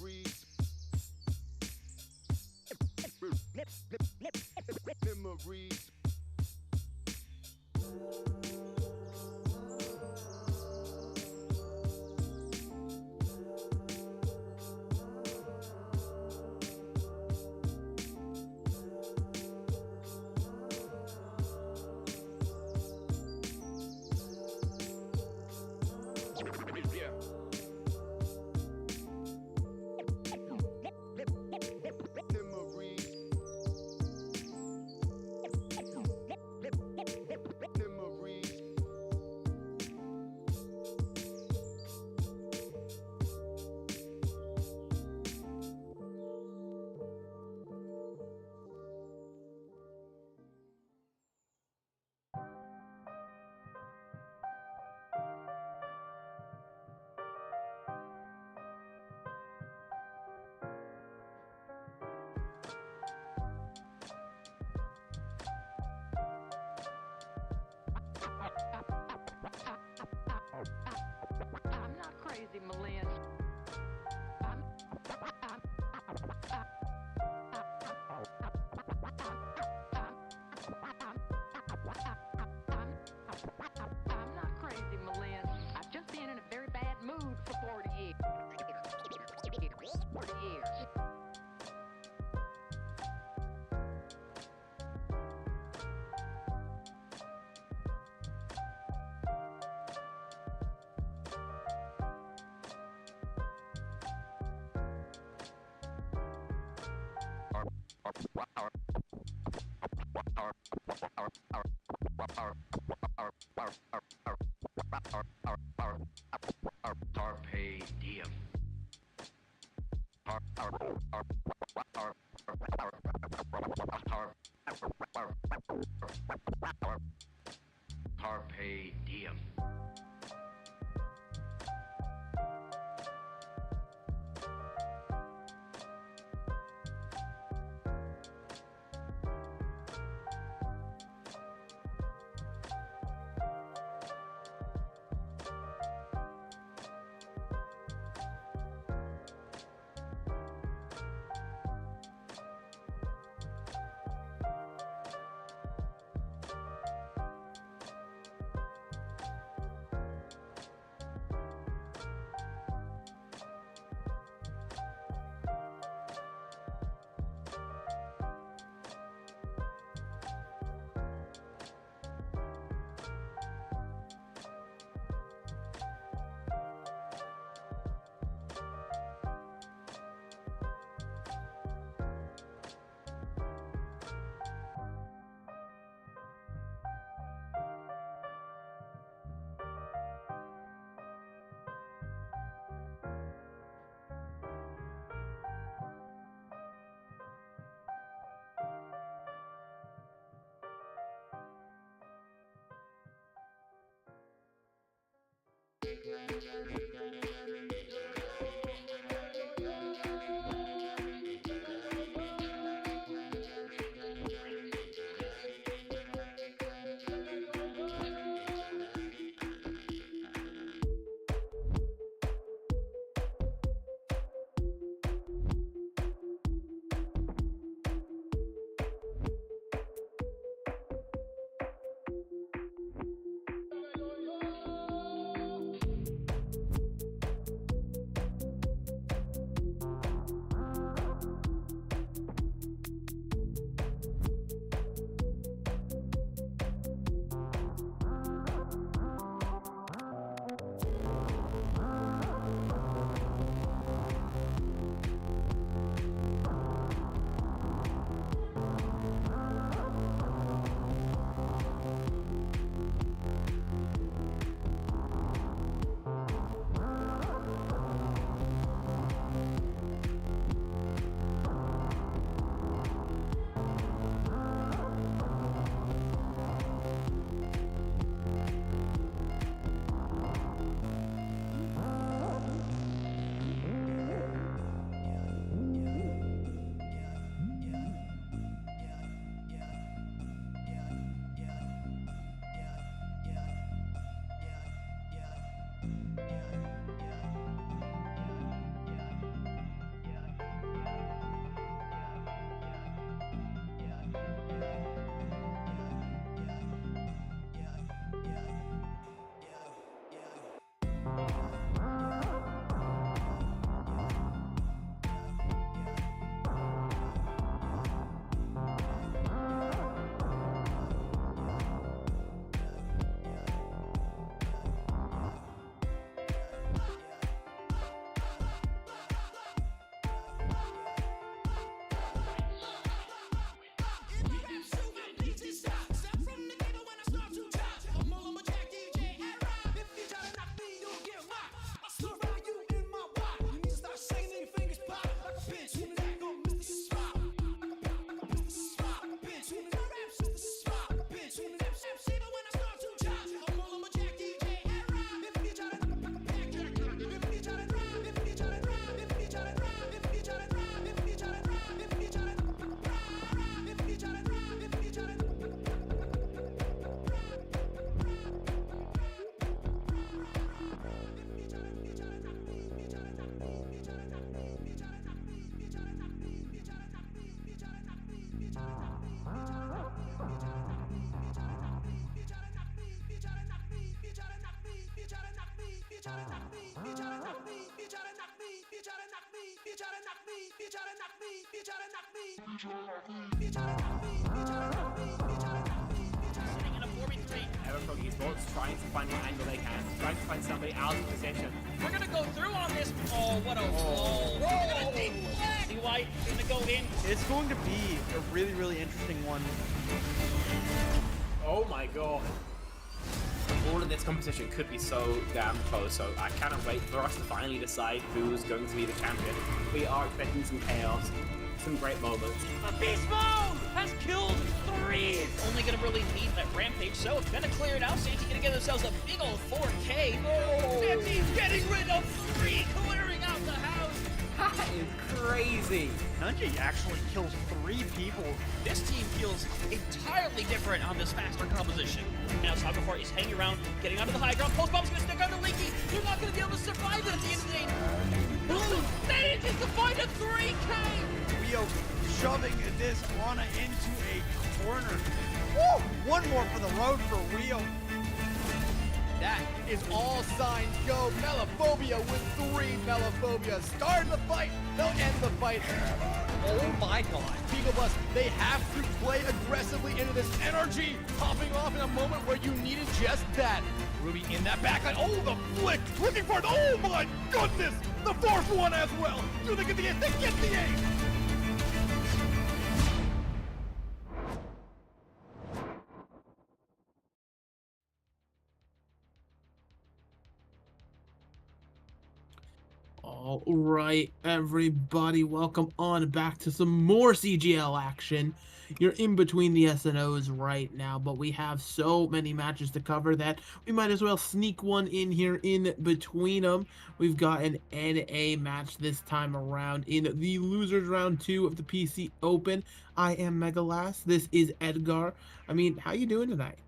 Memories. Memories. I'm not crazy, Malin. I'm not crazy, Malin. I've just been in a very bad mood for 40 years. 40 years. Carpe diem. Carpe diem. Sitting in a 4v3. Everton Esports trying to find what angle they can, trying to find somebody out of position. We're gonna go through on this. Oh, what a roll. White gonna go in. It's going to be a really, really interesting one. Oh my god. All of this competition could be so damn close, so I cannot wait for us to finally decide who's going to be the champion. We are expecting some chaos, some great moments. A beast mode has killed 3. Only gonna really need that rampage, so it's gonna clear it out. Santi gonna get themselves a big old 4K. Santi's getting rid of 3, clearing out the house. That is crazy. Tanuki actually kills 3 people. This team feels entirely different on this faster composition. Now Saga is hanging around, getting onto the high ground. Post bomb's gonna stick under Leaky. They're not gonna be able to survive it at the end of the day. Boom! They just to find a 3K. Rio shoving this Lana into a corner. Woo! One more for the road for Rio. That is all signs go. Melophobia with 3 Melophobia. Start the fight. They'll end the fight. Oh my god. Beagle Bus, they have to play aggressively into this energy. Popping off in a moment where you needed just that. Ruby in that backline. Oh, the flick. Looking for it. Oh my goodness. The 4th one as well. Do they get the ace? They get the ace. All right, everybody, welcome on back to some more CGL action. You're in between the SNOs right now, but we have so many matches to cover that we might as well sneak one in here in between them. We've got an NA match this time around in the losers round 2 of the PC Open. I am Megalas. This is Edgar. I mean, how you doing tonight?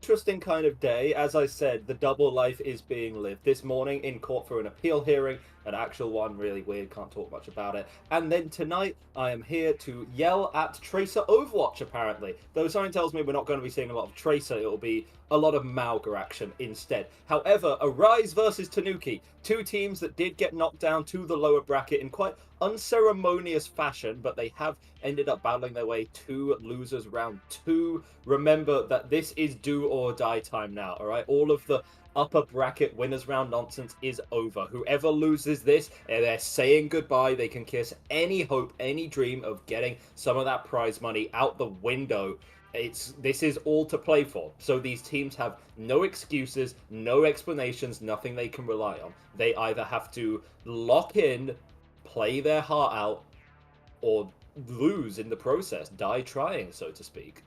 Interesting kind of day. As I said, the double life is being lived. This morning in court for an appeal hearing, an actual one, really weird, can't talk much about it. And then tonight, I am here to yell at Tracer Overwatch, apparently. Though something tells me we're not going to be seeing a lot of Tracer, it'll be a lot of Malga action instead. However, Arize versus Tanuki, 2 teams that did get knocked down to the lower bracket in quite unceremonious fashion, but they have ended up battling their way to losers round 2. Remember that this is do or die time now, alright? All of the upper bracket winners round nonsense is over. Whoever loses this, they're saying goodbye. They can kiss any hope, any dream of getting some of that prize money out the window. This is all to play for. So these teams have no excuses, no explanations, nothing they can rely on. They either have to lock in, play their heart out, or lose in the process, die trying, so to speak.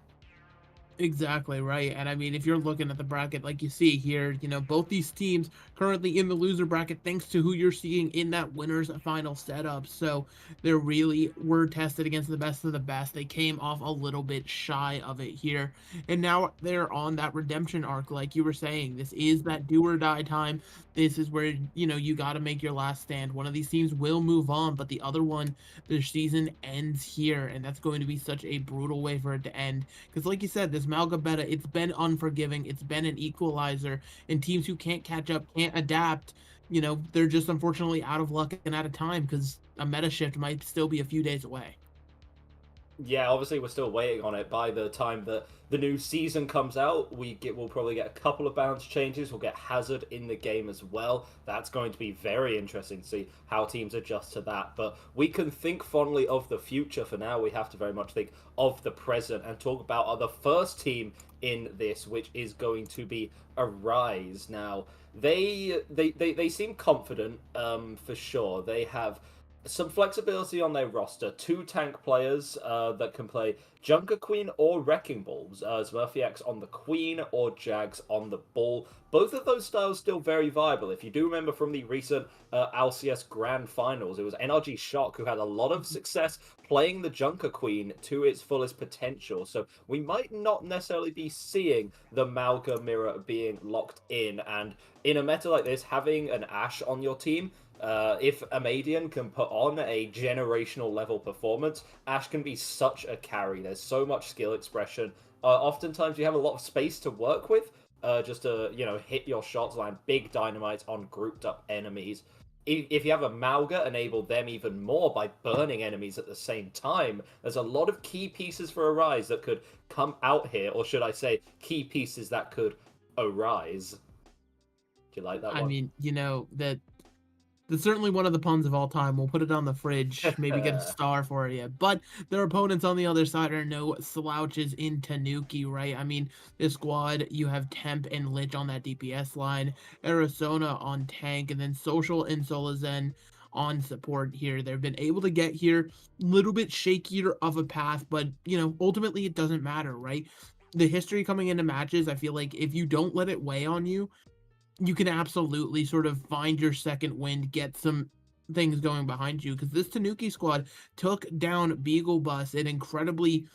Exactly right. And I mean, if you're looking at the bracket like you see here, you know, both these teams currently in the loser bracket thanks to who you're seeing in that winners final setup. So they really were tested against the best of the best. They came off a little bit shy of it here, and now they're on that redemption arc like you were saying. This is that do or die time. This is where, you know, you got to make your last stand. One of these teams will move on, but the other one, their season ends here, and that's going to be such a brutal way for it to end. Because like you said, this Malga beta, it's been unforgiving, it's been an equalizer, and teams who can't catch up, can't adapt, you know, they're just unfortunately out of luck and out of time, because a meta shift might still be a few days away. Yeah, obviously we're still waiting on it. By the time that the new season comes out, we'll probably get a couple of balance changes. We'll get Hazard in the game as well. That's going to be very interesting to see how teams adjust to that. But we can think fondly of the future. For now, we have to very much think of the present and talk about the first team in this, which is going to be Arize. Now, they seem confident, for sure. They have some flexibility on their roster. 2 tank players that can play Junker Queen or Wrecking Balls. Smurfy on the Queen or Jags on the Ball. Both of those styles still very viable. If you do remember from the recent LCS Grand Finals, it was NRG Shock who had a lot of success playing the Junker Queen to its fullest potential. So we might not necessarily be seeing the Malga mirror being locked in. And in a meta like this, having an Ashe on your team, if Amadian can put on a generational level performance, Ashe can be such a carry. There's so much skill expression. Oftentimes you have a lot of space to work with, just to, you know, hit your shots, land big dynamites on grouped up enemies. If you have a Mauga, enable them even more by burning enemies at the same time. There's a lot of key pieces for Arize that could come out here, or should I say, key pieces that could arise. Do you like that one? I mean, you know, that's certainly one of the puns of all time. We'll put it on the fridge, maybe get a star for you. But their opponents on the other side are no slouches in Tanuki, right? I mean, this squad, you have Temp and Lich on that DPS line, Arizona on tank, and then Social and Solazen on support here. They've been able to get here, a little bit shakier of a path, but, you know, ultimately it doesn't matter, right? The history coming into matches, I feel like if you don't let it weigh on you, you can absolutely sort of find your second wind, get some things going behind you, because this Tanuki squad took down Beagle Bus, an incredibly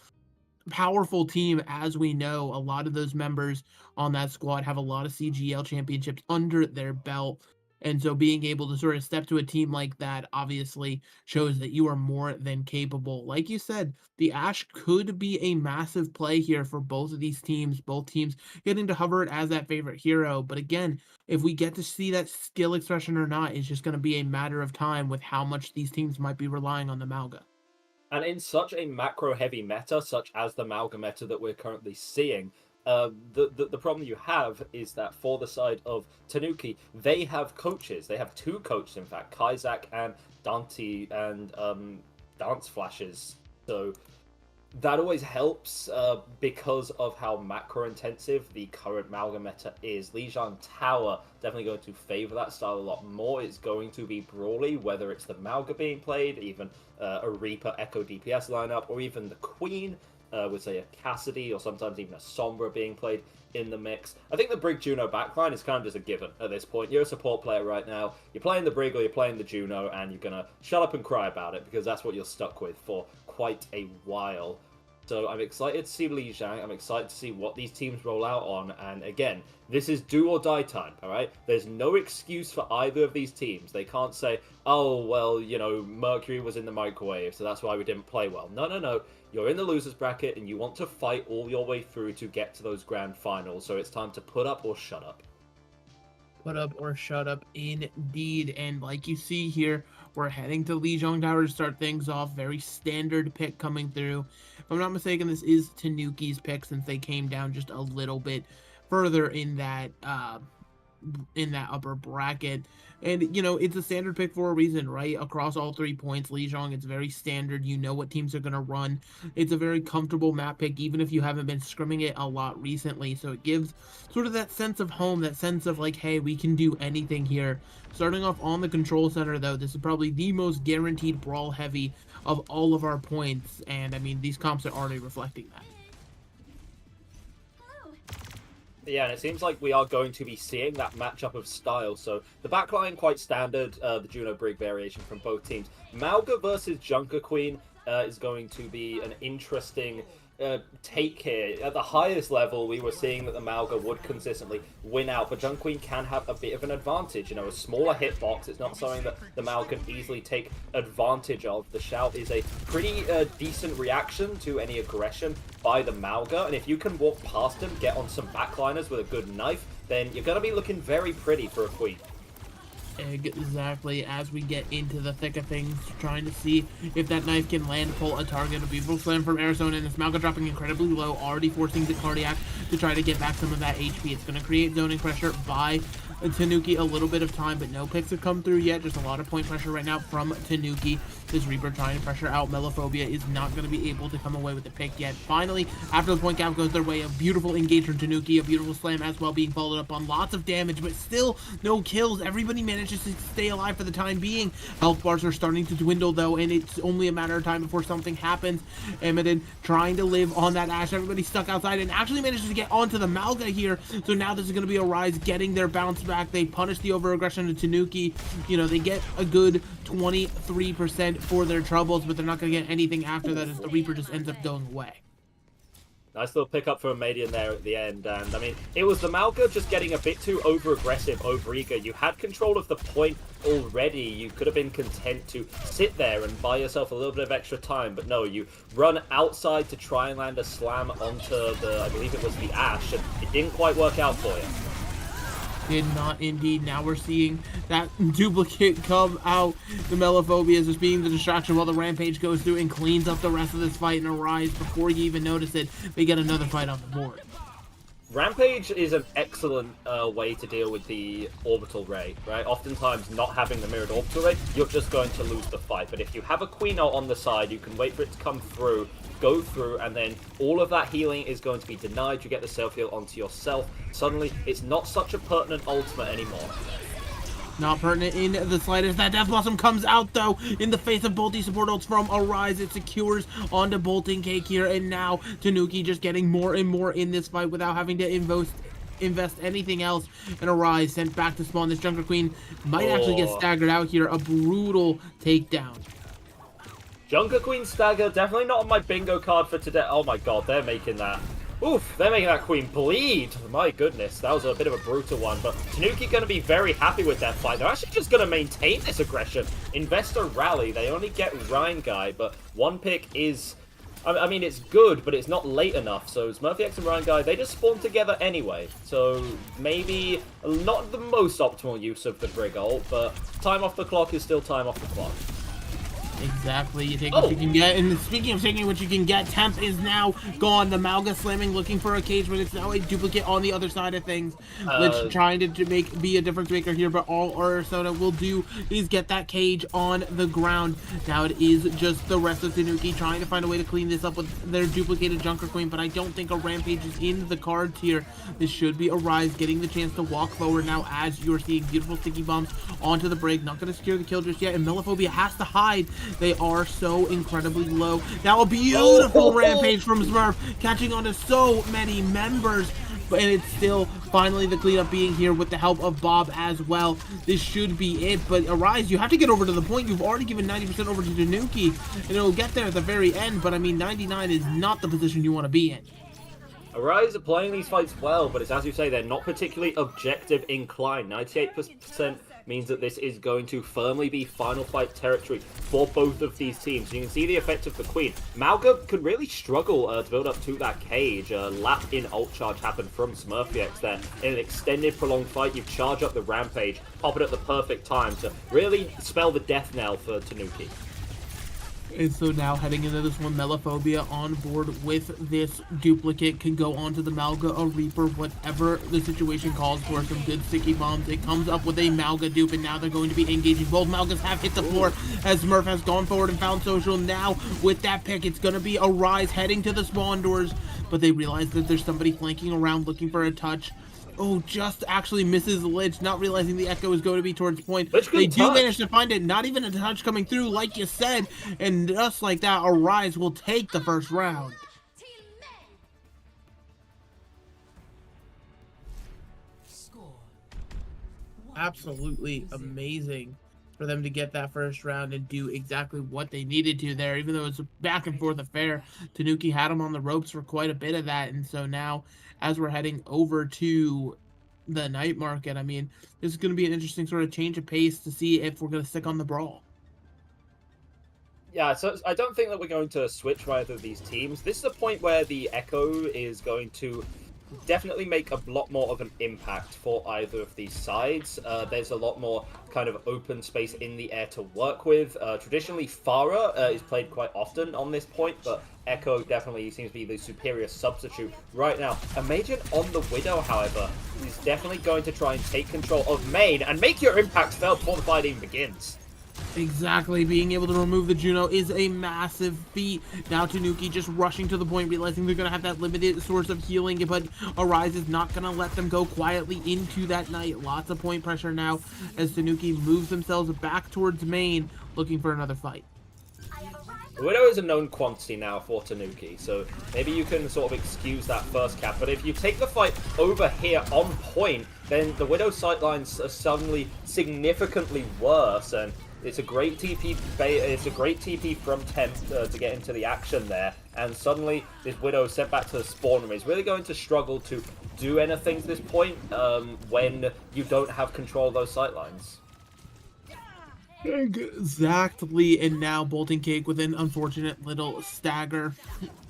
powerful team. As we know, a lot of those members on that squad have a lot of CGL championships under their belt. And so being able to sort of step to a team like that obviously shows that you are more than capable. Like you said, the Ashe could be a massive play here for both of these teams, both teams getting to hover it as that favorite hero. But again, if we get to see that skill expression or not, it's just going to be a matter of time with how much these teams might be relying on the Mauga. And in such a macro-heavy meta, such as the Mauga meta that we're currently seeing, the problem you have is that for the side of Tanuki, they have coaches. They have two coaches, in fact, Kaizak and Dante, and Dance Flashes. So that always helps because of how macro-intensive the current Mauga meta is. Lijiang Tower definitely going to favor that style a lot more. It's going to be brawly, whether it's the Mauga being played, even a Reaper Echo DPS lineup, or even the Queen, with, say, a Cassidy, or sometimes even a Sombra being played in the mix. I think the Brig Juno backline is kind of just a given at this point. You're a support player right now. You're playing the Brig or you're playing the Juno, and you're going to shut up and cry about it, because that's what you're stuck with for quite a while. So I'm excited to see Lijiang. I'm excited to see what these teams roll out on. And again, this is do or die time, all right? There's no excuse for either of these teams. They can't say, oh, well, you know, Mercury was in the microwave, so that's why we didn't play well. No, no, no. You're in the losers bracket, and you want to fight all your way through to get to those grand finals. So it's time to put up or shut up. Put up or shut up, indeed. And like you see here, we're heading to Lijiang Tower to start things off. Very standard pick coming through. If I'm not mistaken, this is Tanuki's pick, since they came down just a little bit further in that upper bracket. And, you know, it's a standard pick for a reason, right? Across all 3 points, Lijiang, it's very standard. You know what teams are going to run. It's a very comfortable map pick, even if you haven't been scrimming it a lot recently. So it gives sort of that sense of home, that sense of like, hey, we can do anything here. Starting off on the control center, though, this is probably the most guaranteed brawl heavy of all of our points. And, I mean, these comps are already reflecting that. Yeah, and it seems like we are going to be seeing that matchup of style. So the backline, quite standard, the Juno Brig variation from both teams. Mauga versus Junker Queen is going to be an interesting take here. At the highest level, we were seeing that the Mauga would consistently win out, but Junker Queen can have a bit of an advantage. You know, a smaller hitbox. It's not something that the Mauga can easily take advantage of. The shout is a pretty decent reaction to any aggression by the Mauga, and if you can walk past him, get on some backliners with a good knife, then you're going to be looking very pretty for a Queen. Exactly, as we get into the thick of things, trying to see if that knife can land, pull a target. A beautiful slam from Arizona, and this Mauga dropping incredibly low, already forcing the Cardiac to try to get back some of that HP. It's going to create zoning pressure by Tanuki, a little bit of time, but no picks have come through yet. Just a lot of point pressure right now from Tanuki. This Reaper trying to pressure out. Melophobia is not going to be able to come away with the pick yet. Finally, after the point gap goes their way, a beautiful engage from Tanuki, a beautiful slam as well, being followed up on lots of damage, but still no kills. Everybody manages to stay alive for the time being. Health bars are starting to dwindle, though, and it's only a matter of time before something happens. Emiden trying to live on that Ashe. Everybody stuck outside and actually manages to get onto the Mauga here. So now this is going to be Arize getting their bounce back. They punish the over-aggression to Tanuki. You know, they get a good 23% for their troubles, but they're not going to get anything after that as the Reaper just ends up going away. Nice little pickup from Madian there at the end, and I mean, it was the Malga just getting a bit too over-aggressive, over-eager. You had control of the point already. You could have been content to sit there and buy yourself a little bit of extra time, but no, you run outside to try and land a slam onto the, I believe it was the Ash, and it didn't quite work out for you. Did not indeed. Now we're seeing that duplicate come out. The Melophobia is just being the distraction while the Rampage goes through and cleans up the rest of this fight, and Arize, before you even notice it, they get another fight on the board. Rampage is an excellent way to deal with the orbital ray, right? Oftentimes, not having the mirrored orbital ray, you're just going to lose the fight. But if you have a Queen ult on the side, you can wait for it to come through, go through, and then all of that healing is going to be denied. You get the self-heal onto yourself. Suddenly, it's not such a pertinent ultimate anymore. Not pertinent in the slightest. That Death Blossom comes out, though, in the face of both these support ults from Arize. It secures onto Bolting Cake here, and now Tanuki just getting more and more in this fight without having to invest anything else. And Arize sent back to spawn. This Junker Queen might actually get staggered out here. A brutal takedown. Junker Queen stagger, definitely not on my bingo card for today. Oh my god, they're making that. Oof, they're making that Queen bleed. My goodness, that was a bit of a brutal one. But Tanuki going to be very happy with that fight. They're actually just going to maintain this aggression. Investor rally. They only get Rhine Guy, but one pick is... I mean, it's good, but it's not late enough. So Smurfy and Rhine Guy, they just spawn together anyway. So maybe not the most optimal use of the Brig ult, but time off the clock is still time off the clock. Exactly, you take what you can get, and speaking of taking what you can get, Temp is now gone. The Malga slamming, looking for a cage, but it's now a duplicate on the other side of things. Lich trying to be a difference maker here, but all Arizona will do is get that cage on the ground. Now it is just the rest of Tanuki trying to find a way to clean this up with their duplicated Junker Queen, but I don't think a Rampage is in the cards here. This should be Arize getting the chance to walk forward now as you're seeing beautiful sticky bombs onto the break. Not going to secure the kill just yet, and Melophobia has to hide. They are so incredibly low. Now a beautiful Rampage from Smurf, catching on to so many members, but it's still finally the cleanup being here with the help of Bob as well. This should be it, but Arize, you have to get over to the point. You've already given 90% over to Tanuki, and it'll get there at the very end, but I mean, 99 is not the position you want to be in. Arize are playing these fights well, but it's as you say, they're not particularly objective inclined. 98% means that this is going to firmly be final fight territory for both of these teams. You can see the effect of the Queen. Malga could really struggle to build up to that cage. Lap in ult charge happened from Smurfy there. In an extended, prolonged fight, you charge up the Rampage, pop it at the perfect time to really spell the death knell for Tanuki. And so now heading into this one, Melophobia on board with this duplicate can go onto the Malga, a Reaper, whatever the situation calls for. Some good sticky bombs. It comes up with a Malga dupe, and now they're going to be engaging. Both Malgas have hit the floor as Smurf has gone forward and found Social. Now with that pick, it's going to be Arize heading to the spawn doors, but they realize that there's somebody flanking around looking for a touch. Oh, just actually misses Lich, not realizing the echo is going to be towards point. They do manage to find it, not even a touch coming through, like you said, and just like that, Arize will take the first round. Absolutely amazing for them to get that first round and do exactly what they needed to there, even though it's a back and forth affair. Tanuki had him on the ropes for quite a bit of that, and so now as we're heading over to the night market, I mean, this is going to be an interesting sort of change of pace to see if we're going to stick on the brawl. Yeah, so I don't think that we're going to switch either of these teams. This is a point where the Echo is going to definitely make a lot more of an impact for either of these sides. There's a lot more kind of open space in the air to work with. Traditionally, Pharah is played quite often on this point, but Echo definitely seems to be the superior substitute right now. A Magen on the Widow, however, is definitely going to try and take control of main and make your impact felt before the fight even begins. Exactly, being able to remove the Juno is a massive feat. Now Tanuki just rushing to the point, realizing they're going to have that limited source of healing, but Arize is not going to let them go quietly into that night. Lots of point pressure now as Tanuki moves themselves back towards main, looking for another fight. The Widow is a known quantity now for Tanuki, so maybe you can sort of excuse that first cap, but if you take the fight over here on point, then the Widow sightlines are suddenly significantly worse, and It's a great TP. It's a great TP from Temp to get into the action there, and suddenly this Widow sent back to the spawn room. Is really going to struggle to do anything to this point when you don't have control of those sightlines. Exactly, and now Bolting Cake with an unfortunate little stagger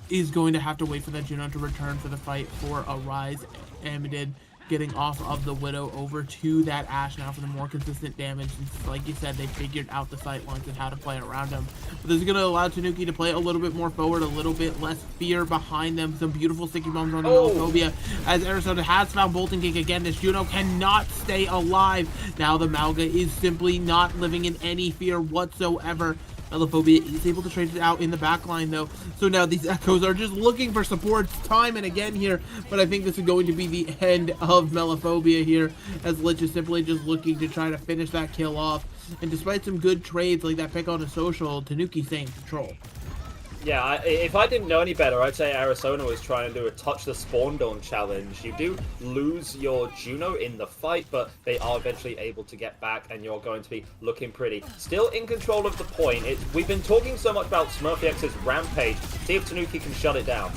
is going to have to wait for that Juno to return for the fight for Arize. Amidid getting off of the Widow over to that Ashe now for the more consistent damage. And like you said, they figured out the sight lines and how to play around them. But this is going to allow Tanuki to play a little bit more forward, a little bit less fear behind them. Some beautiful sticky bombs on the Melaphobia as Arizona has found Bolting Cake again. This Juno cannot stay alive. Now the Malga is simply not living in any fear whatsoever. Melaphobia is able to trade it out in the back line, though. So now these Echoes are just looking for supports time and again here. But I think this is going to be the end of Melaphobia here, as Lich is simply just looking to try to finish that kill off. And despite some good trades like that pick on a social, Tanuki staying in control. Yeah, if I didn't know any better, I'd say Arizona was trying to do a touch the spawn dome challenge. You do lose your Juno in the fight, but they are eventually able to get back, and you're going to be looking pretty. Still in control of the point. We've been talking so much about SmurfyX's Rampage. See if Tanuki can shut it down.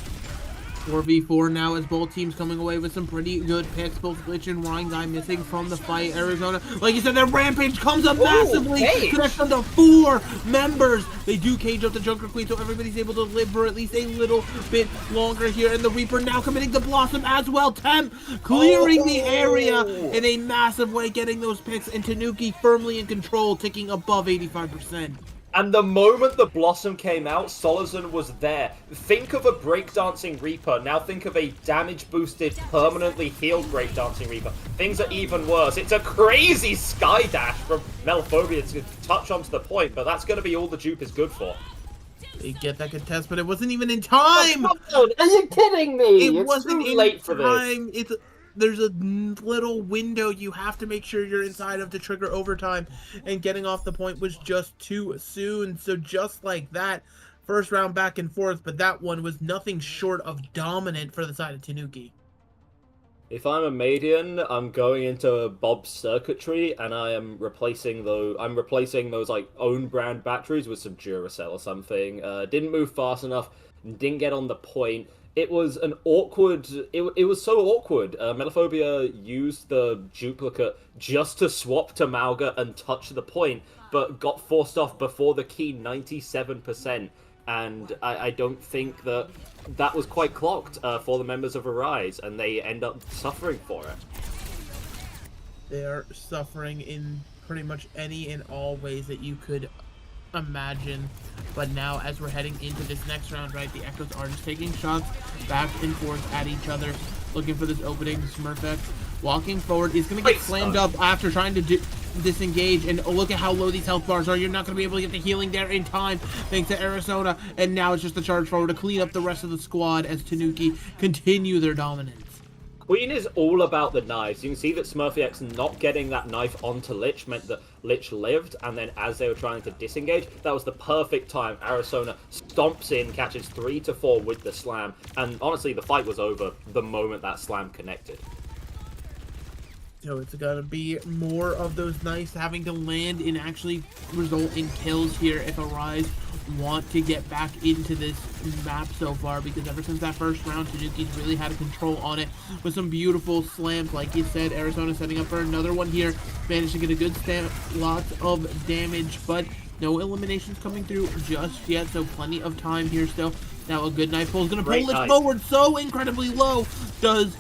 4v4 now as both teams coming away with some pretty good picks. Both Lich and Guy missing from the fight. Arizona, like you said, their Rampage comes up massively. Connects them to 4 members. They do cage up the Junker Queen, so everybody's able to live for at least a little bit longer here. And the Reaper now committing the Blossom as well. Temp clearing the area in a massive way, getting those picks. And Tanuki firmly in control, ticking above 85%. And the moment the Blossom came out, Solazan was there. Think of a breakdancing Reaper. Now think of a damage-boosted, permanently healed breakdancing Reaper. Things are even worse. It's a crazy sky dash from Melaphobia to touch onto the point, but that's going to be all the dupe is good for. They get that contest, but it wasn't even in time! Oh, are you kidding me? It it's wasn't too in late for time. this. There's a little window you have to make sure you're inside of to trigger overtime, and getting off the point was just too soon. So just like that, first round back and forth, but that one was nothing short of dominant for the side of Tanuki. If I'm a Median, I'm going into Bob's circuitry, and I'm replacing those like own brand batteries with some Duracell or something. Didn't move fast enough, didn't get on the point. It was an awkward... It was so awkward. Melaphobia used the duplicate just to swap to Malga and touch the point, but got forced off before the key 97%. And I don't think that was quite clocked for the members of Arize, and they end up suffering for it. They are suffering in pretty much any and all ways that you could imagine. But now, as we're heading into this next round, right, the Echoes are just taking shots back and forth at each other, looking for this opening. SmurfX walking forward is going to get slammed up after trying to disengage, and look at how low these health bars are. You're not going to be able to get the healing there in time, thanks to Arizona, and now it's just a charge forward to clean up the rest of the squad as Tanuki continue their dominance. Queen is all about the knives. You can see that SmurfyX not getting that knife onto Lich meant that Lich lived, and then as they were trying to disengage, that was the perfect time. Arizona stomps in, catches 3 to 4 with the slam, and honestly, the fight was over the moment that slam connected. So it's gonna be more of those knives having to land and actually result in kills here if Arize want to get back into this map so far, because ever since that first round, Tanuki's really had a control on it with some beautiful slams. Like you said, Arizona setting up for another one here, managed to get a good stamp, lots of damage, but no eliminations coming through just yet, so plenty of time here still. Now a good knife pull is gonna pull Lich forward so incredibly low, does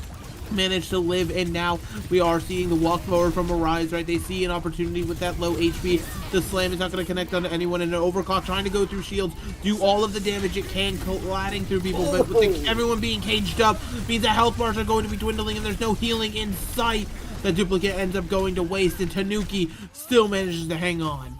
manage to live, and now we are seeing the walk forward from Arize, right? They see an opportunity with that low HP. The slam is not going to connect onto anyone, and an overclock trying to go through shields, do all of the damage it can, colliding through people, but with everyone being caged up means that health bars are going to be dwindling, and there's no healing in sight. The duplicate ends up going to waste, and Tanuki still manages to hang on.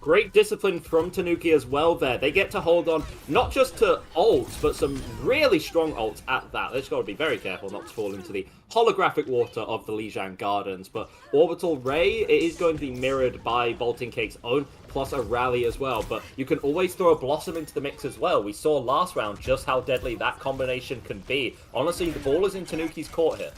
Great discipline from Tanuki as well there. They get to hold on not just to ults, but some really strong ults at that. They've just got to be very careful not to fall into the holographic water of the Lijiang Gardens. But Orbital Ray, it is going to be mirrored by Bolting Cake's own, plus a rally as well. But you can always throw a Blossom into the mix as well. We saw last round just how deadly that combination can be. Honestly, the ball is in Tanuki's court here.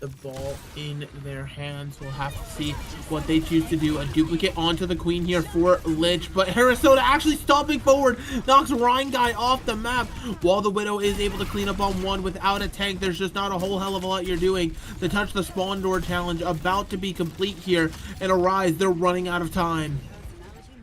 the ball in their hands. We'll have to see what they choose to do. A duplicate onto the queen here for Lich, but Arizona actually stomping forward, knocks Ryan Guy off the map, while the Widow is able to clean up on one without a tank. There's just not a whole hell of a lot you're doing. The touch the spawn door challenge about to be complete here, and Arize, they're running out of time.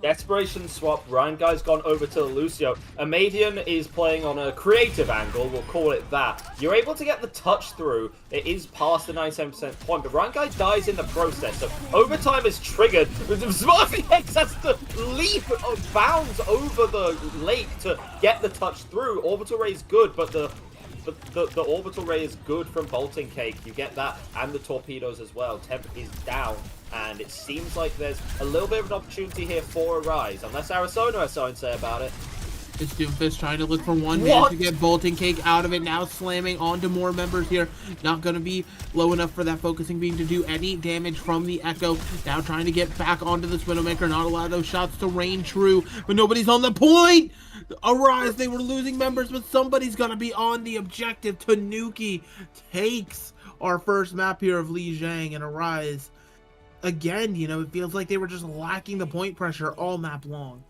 Desperation swap. Ryan Guy's gone over to Lucio. Amadian is playing on a creative angle, we'll call it that. You're able to get the touch through. It is past the 97% point, but Ryan Guy dies in the process. So overtime is triggered. Smurfy X has to leap or bounds over the lake to get the touch through. Orbital Ray is good, but the Orbital Ray is good from Bolting Cake. You get that, and the torpedoes as well. Temp is down, and it seems like there's a little bit of an opportunity here for Arize, unless Arizona has something to say about it. It's Doomfist trying to look for one man to get Bolting Cake out of it. Now slamming onto more members here. Not going to be low enough for that focusing beam to do any damage from the Echo. Now trying to get back onto this Widowmaker. Not allow those shots to rain true, but nobody's on the point. Arize, they were losing members, but somebody's going to be on the objective. Tanuki takes our first map here of Li Zhang, and Arize, again, you know, it feels like they were just lacking the point pressure all map long.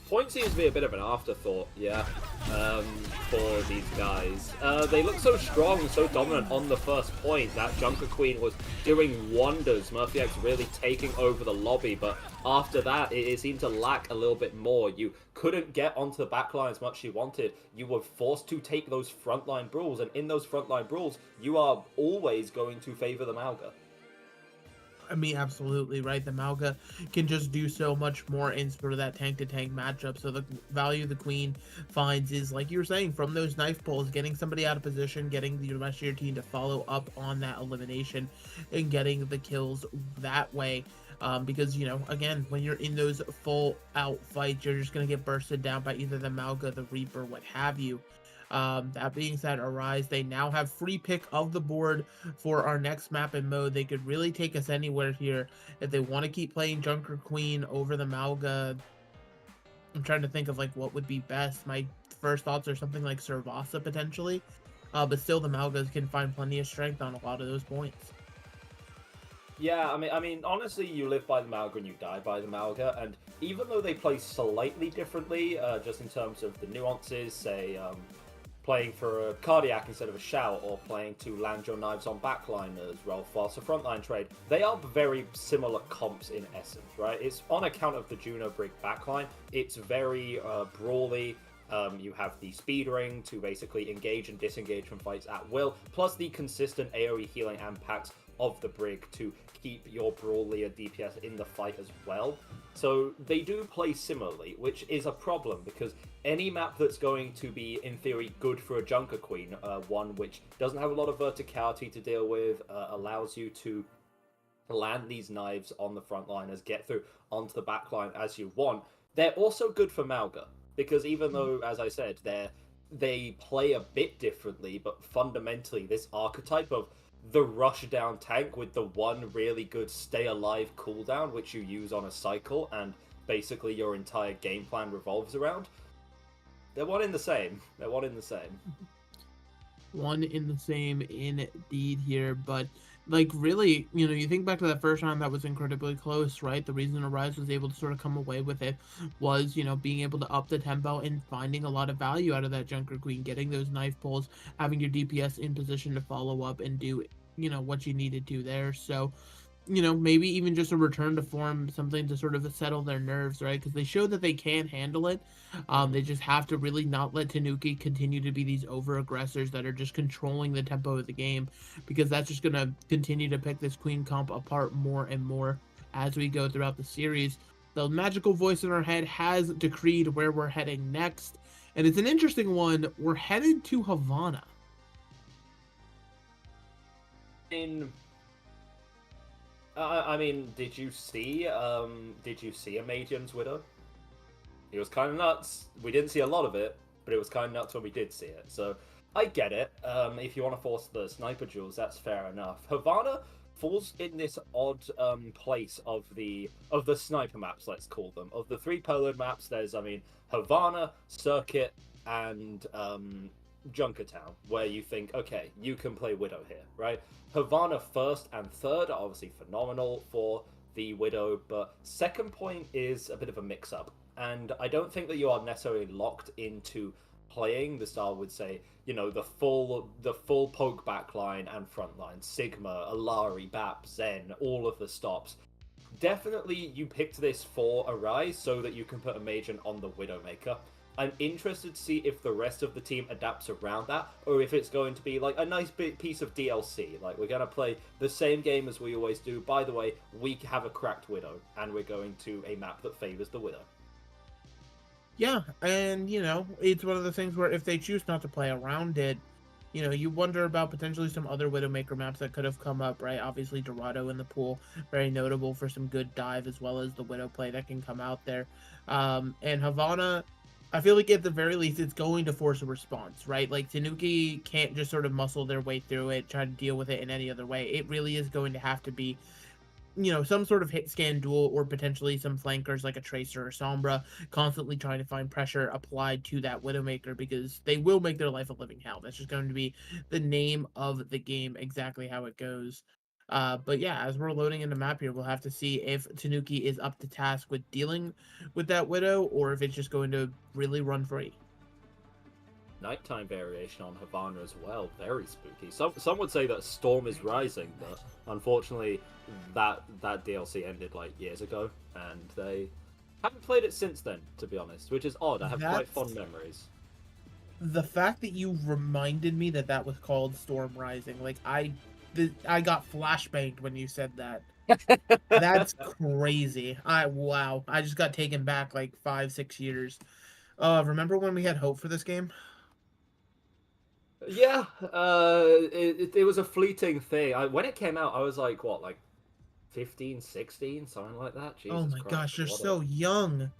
Point seems to be a bit of an afterthought, yeah, for these guys. They look so strong and so dominant on the first point. That Junker Queen was doing wonders. Murphy X really taking over the lobby, but after that, it seemed to lack a little bit more. You couldn't get onto the backline as much as you wanted. You were forced to take those frontline brawls, and in those frontline brawls, you are always going to favor the Mauga. I mean, absolutely, right? The Mauga can just do so much more in sort of that tank-to-tank matchup. So the value the Queen finds is, like you were saying, from those knife pulls, getting somebody out of position, getting the rest of your team to follow up on that elimination, and getting the kills that way. Because, you know, again, when you're in those full-out fights, you're just going to get bursted down by either the Mauga, the Reaper, what have you. That being said, Arize, they now have free pick of the board for our next map and mode. They could really take us anywhere here if they want to keep playing Junker Queen over the Mauga. I'm trying to think of like what would be best. My first thoughts are something like Servasa potentially, but still the Maugas can find plenty of strength on a lot of those points. Yeah, I mean, honestly, you live by the Mauga and you die by the Mauga, and even though they play slightly differently, just in terms of the nuances, say, playing for a cardiac instead of a shout, or playing to land your knives on backliners, roll fast a frontline trade. They are very similar comps in essence, right? It's on account of the Juno Brig backline. It's very brawly. You have the speed ring to basically engage and disengage from fights at will, plus the consistent AoE healing and packs of the Brig to keep your brawlier DPS in the fight as well. So they do play similarly, which is a problem because any map that's going to be, in theory, good for a Junker Queen, one which doesn't have a lot of verticality to deal with, allows you to land these knives on the front liners, get through onto the back line as you want, they're also good for Mauga. Because even though, as I said, they play a bit differently, but fundamentally this archetype of the rush down tank with the one really good stay alive cooldown, which you use on a cycle, and basically your entire game plan revolves around. They're one in the same. They're one in the same. One in the same indeed here, but like really, you know, you think back to that first round that was incredibly close, right? The reason Arize was able to sort of come away with it was, you know, being able to up the tempo and finding a lot of value out of that Junker Queen, getting those knife pulls, having your DPS in position to follow up and do, you know, what you needed to there. So, you know, maybe even just a return to form, something to sort of settle their nerves, right? Because they showed that they can handle it. They just have to really not let Tanuki continue to be these over-aggressors that are just controlling the tempo of the game, because that's just going to continue to pick this Queen comp apart more and more as we go throughout the series. The magical voice in our head has decreed where we're heading next, and it's an interesting one. We're headed to Havana. I mean, did you see Amadian's Widow? It was kind of nuts. We didn't see a lot of it, but it was kind of nuts when we did see it. So I get it. If you want to force the sniper duels, that's fair enough. Havana falls in this odd place of the sniper maps, let's call them. Of the three payload maps, there's, I mean, Havana, Circuit, and Junkertown, where you think, okay, you can play Widow here, right? Havana first and third are obviously phenomenal for the Widow, but second point is a bit of a mix-up. And I don't think that you are necessarily locked into playing the style would say, you know, the full poke backline and frontline, Sigma, Alari, Bap, Zen, all of the stops. Definitely you picked this for Arize so that you can put a Magen on the Widowmaker. I'm interested to see if the rest of the team adapts around that, or if it's going to be like a nice big piece of DLC. Like, we're going to play the same game as we always do. By the way, we have a cracked Widow, and we're going to a map that favors the Widow. Yeah, and, you know, it's one of the things where if they choose not to play around it, you know, you wonder about potentially some other Widowmaker maps that could have come up, right? Obviously, Dorado in the pool, very notable for some good dive, as well as the Widow play that can come out there. And Havana, I feel like at the very least, it's going to force a response, right? Like, Tanuki can't just sort of muscle their way through it, try to deal with it in any other way. It really is going to have to be, you know, some sort of hit scan duel, or potentially some flankers like a Tracer or Sombra constantly trying to find pressure applied to that Widowmaker, because they will make their life a living hell. That's just going to be the name of the game, exactly how it goes. But yeah, as we're loading in the map here, we'll have to see if Tanuki is up to task with dealing with that Widow, or if it's just going to really run free. Nighttime variation on Havana as well, very spooky. Some would say that Storm is rising, but unfortunately that DLC ended like years ago, and they haven't played it since then, to be honest, which is odd. I have quite fond memories. The fact that you reminded me that that was called Storm Rising, like I got flashbanged when you said that. That's crazy. Wow. I just got taken back like 5-6 years. Remember when we had hope for this game? Yeah, it was a fleeting thing. When it came out, I was like, what, like 15, 16, something like that? Jesus Oh my Christ, gosh, you're so young.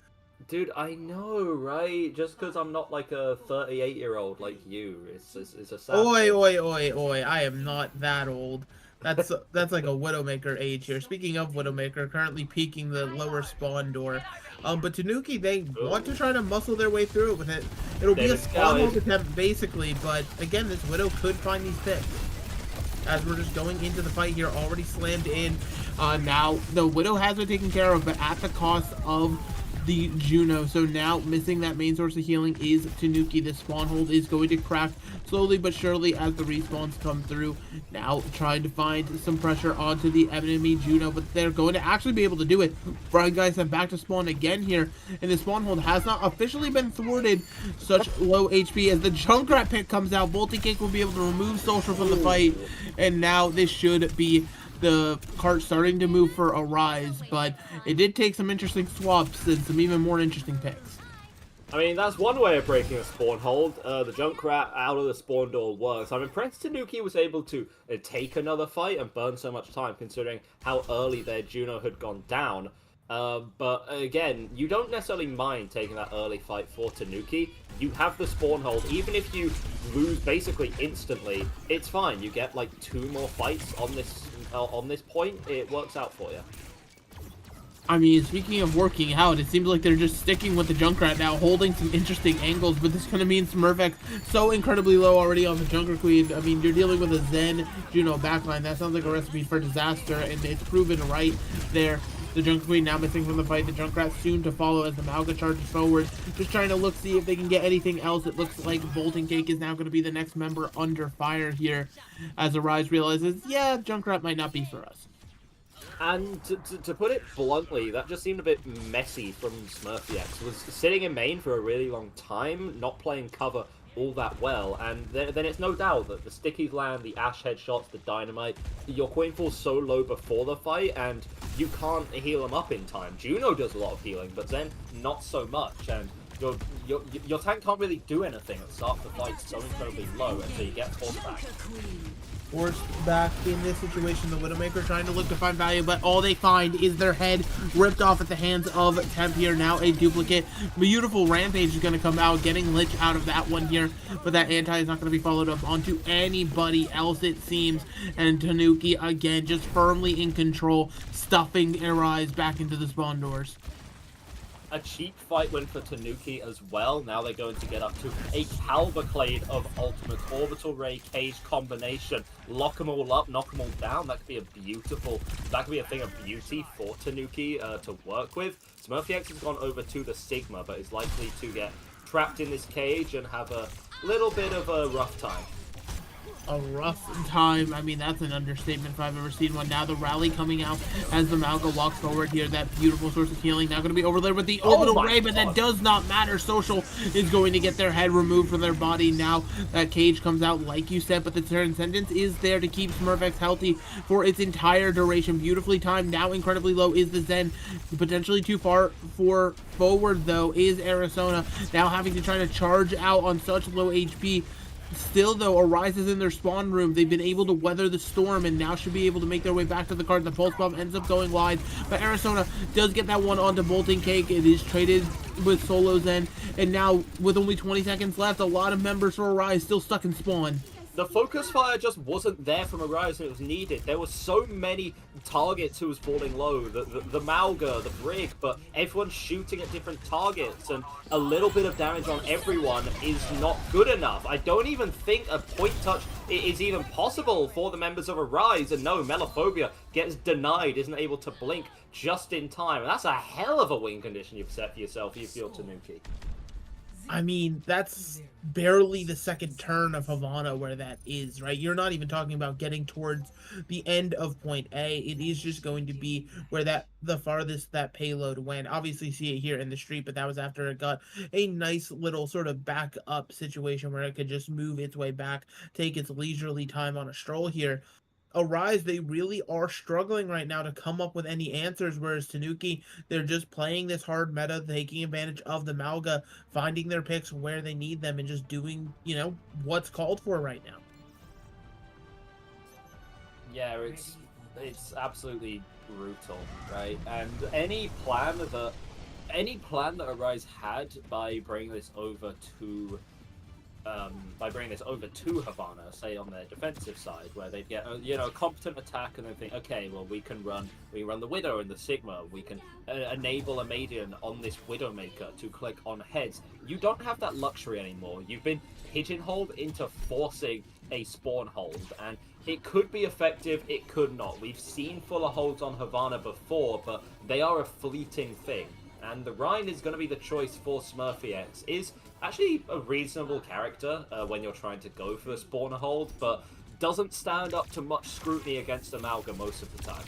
Dude, I know, right? Just because I'm not like a 38-year-old like you, it's a sad Oi, thing. oi. I am not that old. That's like a Widowmaker age here. Speaking of Widowmaker, currently peeking the lower spawn door. But Tanuki, they want to try to muscle their way through it with it. It'll be a spawn hold attempt, basically, but again, this Widow could find these picks. As we're just going into the fight here, already slammed in. Now, the Widow has been taken care of, but at the cost of the Juno. So now missing that main source of healing is Tanuki. The spawn hold is going to crack slowly but surely as the respawns come through. Now trying to find some pressure onto the enemy Juno, but they're going to actually be able to do it. Brian guys have back to spawn again here, and the spawn hold has not officially been thwarted. Such low HP as the Junkrat pick comes out. Bolty Cake will be able to remove Social from the fight, and now this should be the cart starting to move for Arize, but it did take some interesting swaps and some even more interesting picks. I mean, that's one way of breaking a spawn hold. The Junkrat out of the spawn door works. I'm impressed Tanuki was able to take another fight and burn so much time, considering how early their Juno had gone down. But again, you don't necessarily mind taking that early fight for Tanuki. You have the spawn hold. Even if you lose basically instantly, it's fine. You get like 2 more fights on this point. It works out for you. I mean, speaking of working out, it seems like they're just sticking with the Junkrat now, holding some interesting angles, but this is going to mean Smurfx so incredibly low already on the Junker Queen. I mean, you're dealing with a Zen Juno backline. That sounds like a recipe for disaster, and it's proven right there. The Junker Queen now missing from the fight. The Junkrat soon to follow as the Malga charges forward. Just trying to see if they can get anything else. It looks like Bolton Cake is now going to be the next member under fire here, as Arize realizes, yeah, Junkrat might not be for us. And to put it bluntly, that just seemed a bit messy from Smurfx. Was sitting in main for a really long time, not playing cover all that well, and then it's no doubt that the stickies land, the Ash headshots, the dynamite, your coin falls so low before the fight, and you can't heal them up in time. Juno does a lot of healing, but then not so much, and your tank can't really do anything at the start of the fight so incredibly low until you get forced back. Forced back in this situation, the Widowmaker trying to look to find value, but all they find is their head ripped off at the hands of Temp here. Now a duplicate. Beautiful Rampage is going to come out, getting Lich out of that one here, but that anti is not going to be followed up onto anybody else, it seems, and Tanuki again just firmly in control, stuffing Arize back into the spawn doors. a cheap fight win for Tanuki as well. Now they're going to get up to a Calvaclade of Ultimate Orbital Ray Cage combination. Lock them all up, knock them all down. That could be a thing of beauty for Tanuki to work with. Smurfy has gone over to the Sigma, but is likely to get trapped in this cage and have a little bit of a rough time. A rough time. I mean, that's an understatement if I've ever seen one. Now the rally coming out as the Malga walks forward here. That beautiful source of healing now going to be overlaid with the orbital ray, but that does not matter. Social is going to get their head removed from their body. Now that cage comes out, like you said, but the Transcendence is there to keep Smurfx healthy for its entire duration. Beautifully timed. Now incredibly low is the Zen. Potentially too far for forward, though, is Arizona. Now having to try to charge out on such low HP. Still, though, Arize is in their spawn room. They've been able to weather the storm and now should be able to make their way back to the card. The Pulse Bomb ends up going wide, but Arizona does get that one onto Bolting Cake. It is traded with Solo Zen, and now with only 20 seconds left, a lot of members for Arize still stuck in spawn. The focus fire just wasn't there from Arize when it was needed. There were so many targets who was falling low. The Malga, the Brig, but everyone's shooting at different targets, and a little bit of damage on everyone is not good enough. I don't even think a point touch is even possible for the members of Arize, and no, Melophobia gets denied, isn't able to blink just in time. And that's a hell of a win condition you've set for yourself if you're Tanuki. I mean, that's barely the second turn of Havana where that is, right? You're not even talking about getting towards the end of point A. It is just going to be where the farthest that payload went. Obviously see it here in the street, but that was after it got a nice little sort of back up situation where it could just move its way back, take its leisurely time on a stroll here. Arize, they really are struggling right now to come up with any answers, whereas Tanuki, they're just playing this hard meta, taking advantage of the Malga, finding their picks where they need them, and just doing, you know, what's called for right now. Yeah, it's absolutely brutal, right? And any plan that Arize had by bringing this over to Havana, say on their defensive side, where they'd get a competent attack and then think, okay, well we can run the Widow and the Sigma, we can enable a Maiden on this Widowmaker to click on heads. You don't have that luxury anymore. You've been pigeonholed into forcing a spawn hold, and it could be effective, it could not. We've seen fuller holds on Havana before, but they are a fleeting thing. And the Rhine is going to be the choice for Smurfy X. Is actually a reasonable character when you're trying to go for the spawner hold, but doesn't stand up to much scrutiny against Amalga most of the time.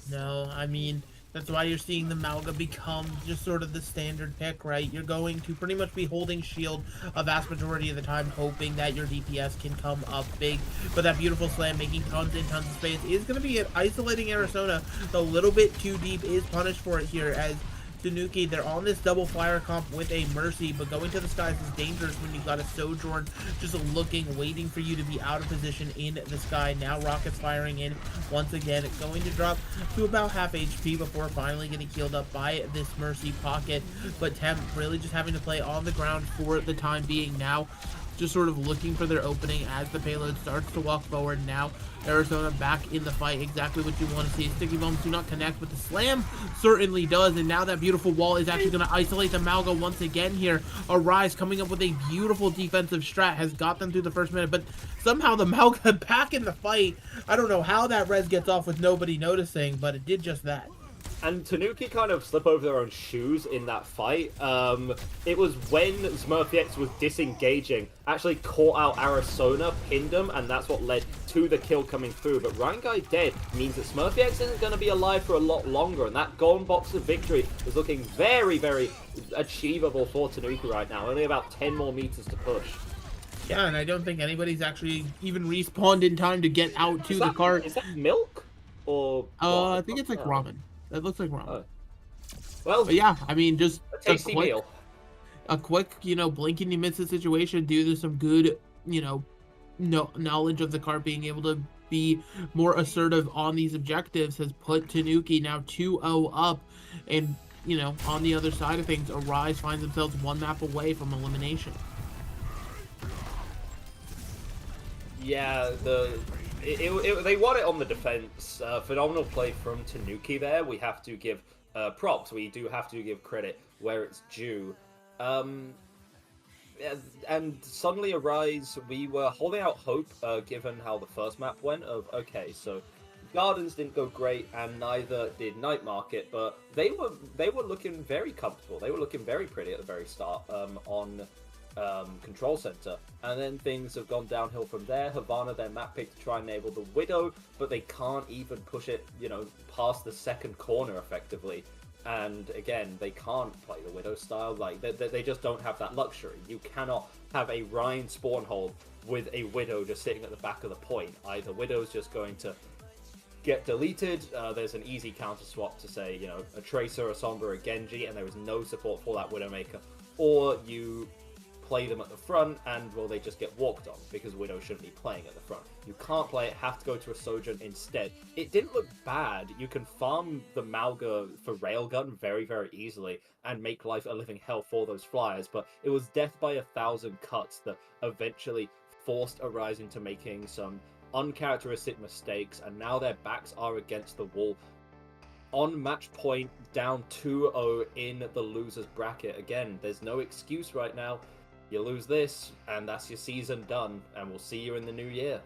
No, I mean, that's why you're seeing the Malga become just sort of the standard pick, right? You're going to pretty much be holding shield a vast majority of the time, hoping that your DPS can come up big. But that beautiful slam making tons and tons of space is going to be isolating Arizona. A little bit too deep is punished for it here, as Tanuki, they're on this double flyer comp with a Mercy, but going to the skies is dangerous when you've got a Sojourn just looking, waiting for you to be out of position in the sky. Now rockets firing in once again. It's going to drop to about half HP before finally getting healed up by this Mercy pocket, but Temp really just having to play on the ground for the time being now. Just sort of looking for their opening as the payload starts to walk forward. Now Arizona back in the fight, exactly what you want to see. Sticky bombs do not connect, but the slam certainly does, and now that beautiful wall is actually going to isolate the Malga once again here. Arize coming up with a beautiful defensive strat has got them through the first minute, but somehow the Malga back in the fight. I don't know how that res gets off with nobody noticing, but it did just that. And Tanuki kind of slip over their own shoes in that fight. It was when Smurfy X was disengaging, actually caught out Arizona, pinned him, and that's what led to the kill coming through. But Rangai dead means that Smurfy X isn't going to be alive for a lot longer, and that golden box of victory is looking very, very achievable for Tanuki right now. Only about 10 more meters to push. Yeah, and I don't think anybody's actually even respawned in time to get out to the cart. Is that milk? Or I think it's like ramen. That looks like ramen. Well, but yeah, I mean, just a tasty meal. A quick, blinking you miss the situation due to some good, knowledge of the cart being able to be more assertive on these objectives has put Tanuki now 2-0 up, and on the other side of things, Arize finds themselves one map away from elimination. Yeah, they won it on the defense. Phenomenal play from Tanuki there. We have to give props. We do have to give credit where it's due. And suddenly Arise, we were holding out hope, given how the first map went, of, okay, so Gardens didn't go great, and neither did Night Market, but they were looking very comfortable. They were looking very pretty at the very start on Control Center, and then things have gone downhill from there. Havana their map pick to try and enable the Widow, but they can't even push it, past the second corner effectively. And again, they can't play the Widow style. Like they just don't have that luxury. You cannot have a Ryan spawn hold with a Widow just sitting at the back of the point. Either Widow's just going to get deleted. There's an easy counter swap to say, a Tracer, a Sombra, a Genji, and there is no support for that Widowmaker. Or you play them at the front, and, well, they just get walked on, because Widow shouldn't be playing at the front. You can't play it, have to go to a Sojourn instead. It didn't look bad. You can farm the Malga for Railgun very, very easily, and make life a living hell for those flyers, but it was death by 1,000 cuts that eventually forced Arize into making some uncharacteristic mistakes, and now their backs are against the wall. On match point, down 2-0 in the losers bracket. Again, there's no excuse right now. You lose this, and that's your season done, and we'll see you in the new year.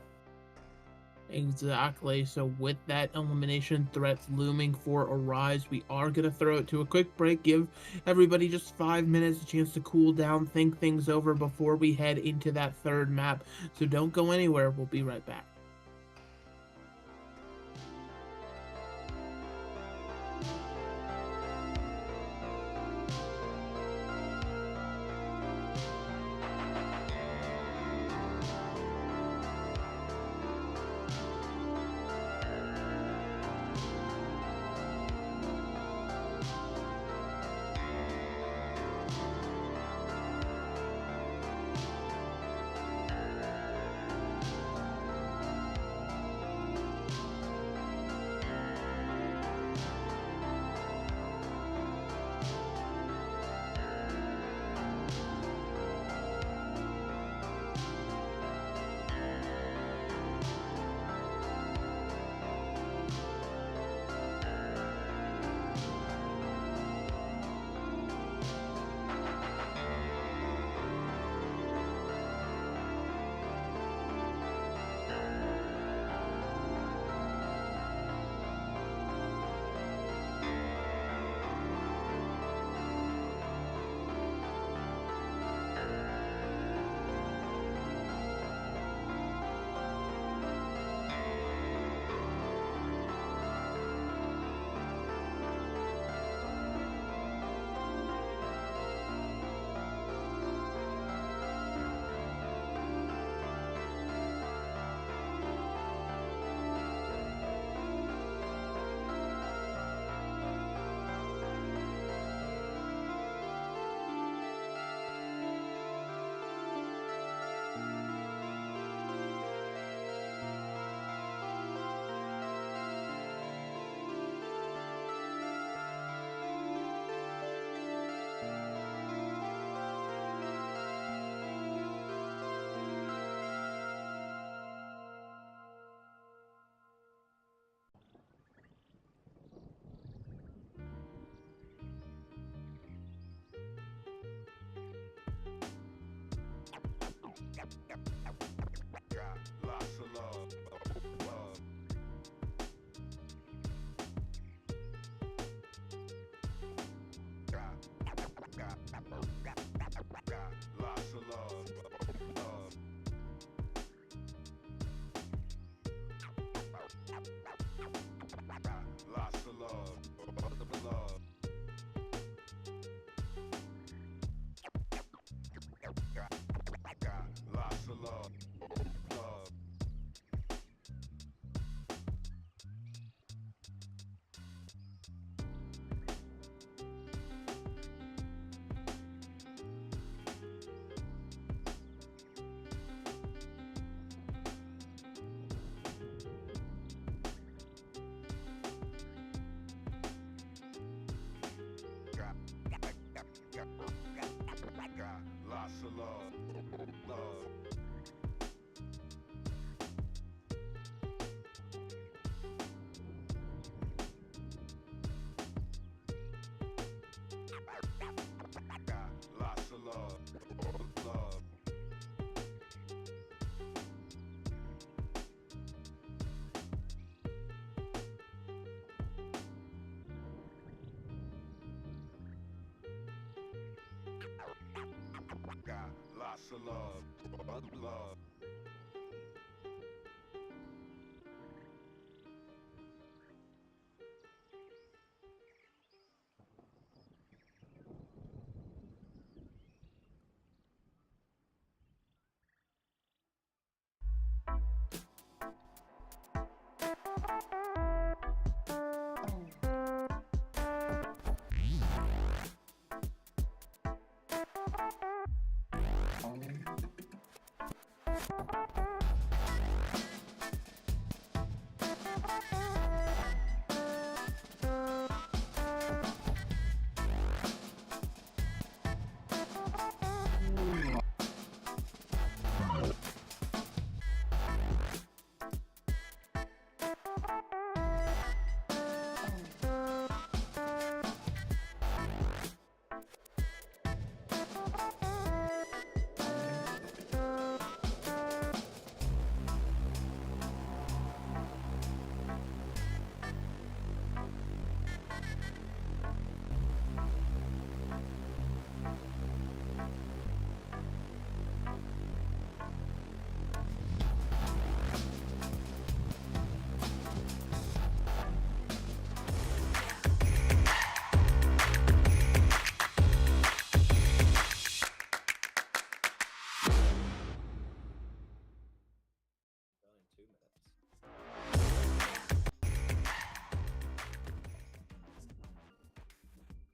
Exactly. So with that elimination threats looming for Arise, we are going to throw it to a quick break, give everybody just 5 minutes, a chance to cool down, think things over before we head into that third map. So don't go anywhere. We'll be right back.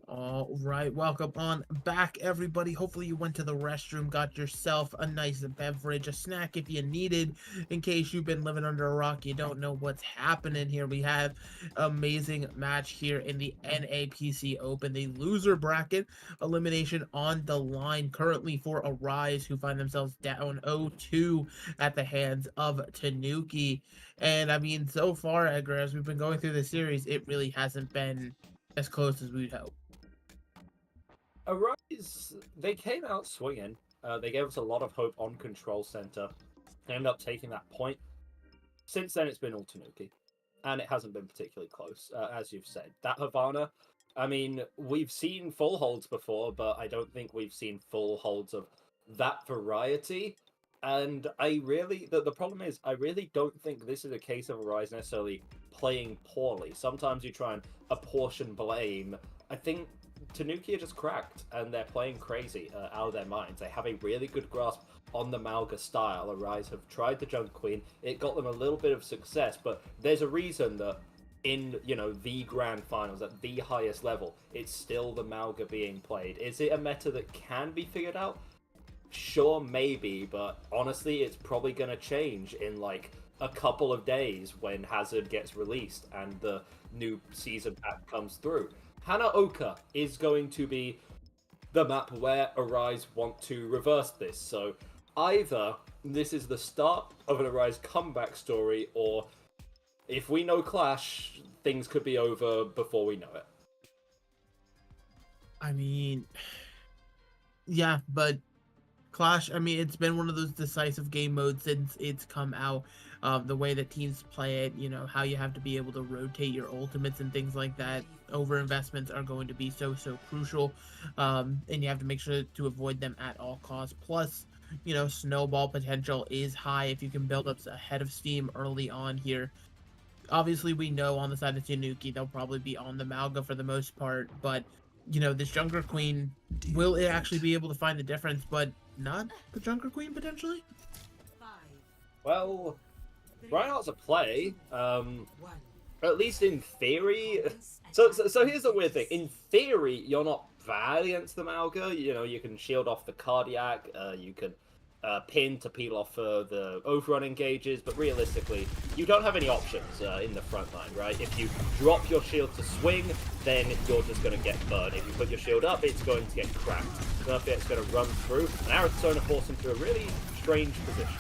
All right, welcome on back, everybody. Hopefully you went to the restroom, got yourself a nice beverage, a snack if you needed, in case you've been living under a rock, you don't know what's happening here. We have amazing match here in the NAPC Open, the loser bracket, elimination on the line currently for Arize, who find themselves down 0-2 at the hands of Tanuki. And I mean, so far, Edgar, as we've been going through the series, it really hasn't been as close as we'd hope. Arize, they came out swinging. They gave us a lot of hope on Control Center. They ended up taking that point. Since then, it's been all Tanuki. And it hasn't been particularly close, as you've said. That Havana, I mean, we've seen full holds before, but I don't think we've seen full holds of that variety. And I really, the problem is, I really don't think this is a case of Arize necessarily playing poorly. Sometimes you try and apportion blame. I think Tanuki are just cracked, and they're playing crazy out of their minds. They have a really good grasp on the Malga style. Arize have tried the Jungle Queen. It got them a little bit of success, but there's a reason that in, you know, the grand finals, at the highest level, it's still the Malga being played. Is it a meta that can be figured out? Sure, maybe, but honestly, it's probably going to change in, like, a couple of days when Hazard gets released and the new season pack comes through. Hanaoka is going to be the map where Arize want to reverse this. So either this is the start of an Arize comeback story, or if we know Clash, things could be over before we know it. I mean, yeah, but Clash, I mean, it's been one of those decisive game modes since it's come out. The way that teams play it, you know, how you have to be able to rotate your ultimates and things like that. Over investments are going to be so crucial, and you have to make sure to avoid them at all costs. Plus, you know, snowball potential is high if you can build up a head of steam early on here. Obviously, we know on the side of Tanuki, they'll probably be on the Malga for the most part, but, you know, this Jungle Queen, will it actually be able to find the difference, but not the Jungle Queen, potentially? Well, Reinhardt's a play, at least in theory. So here's the weird thing. In theory, you're not bad against the Malga. You know, you can shield off the Cardiac, you can pin to peel off the overrun engages, but realistically, you don't have any options in the front line, right? If you drop your shield to swing, then you're just going to get burned. If you put your shield up, it's going to get cracked. Murphy's going to run through, and Arizona force him to a really strange position.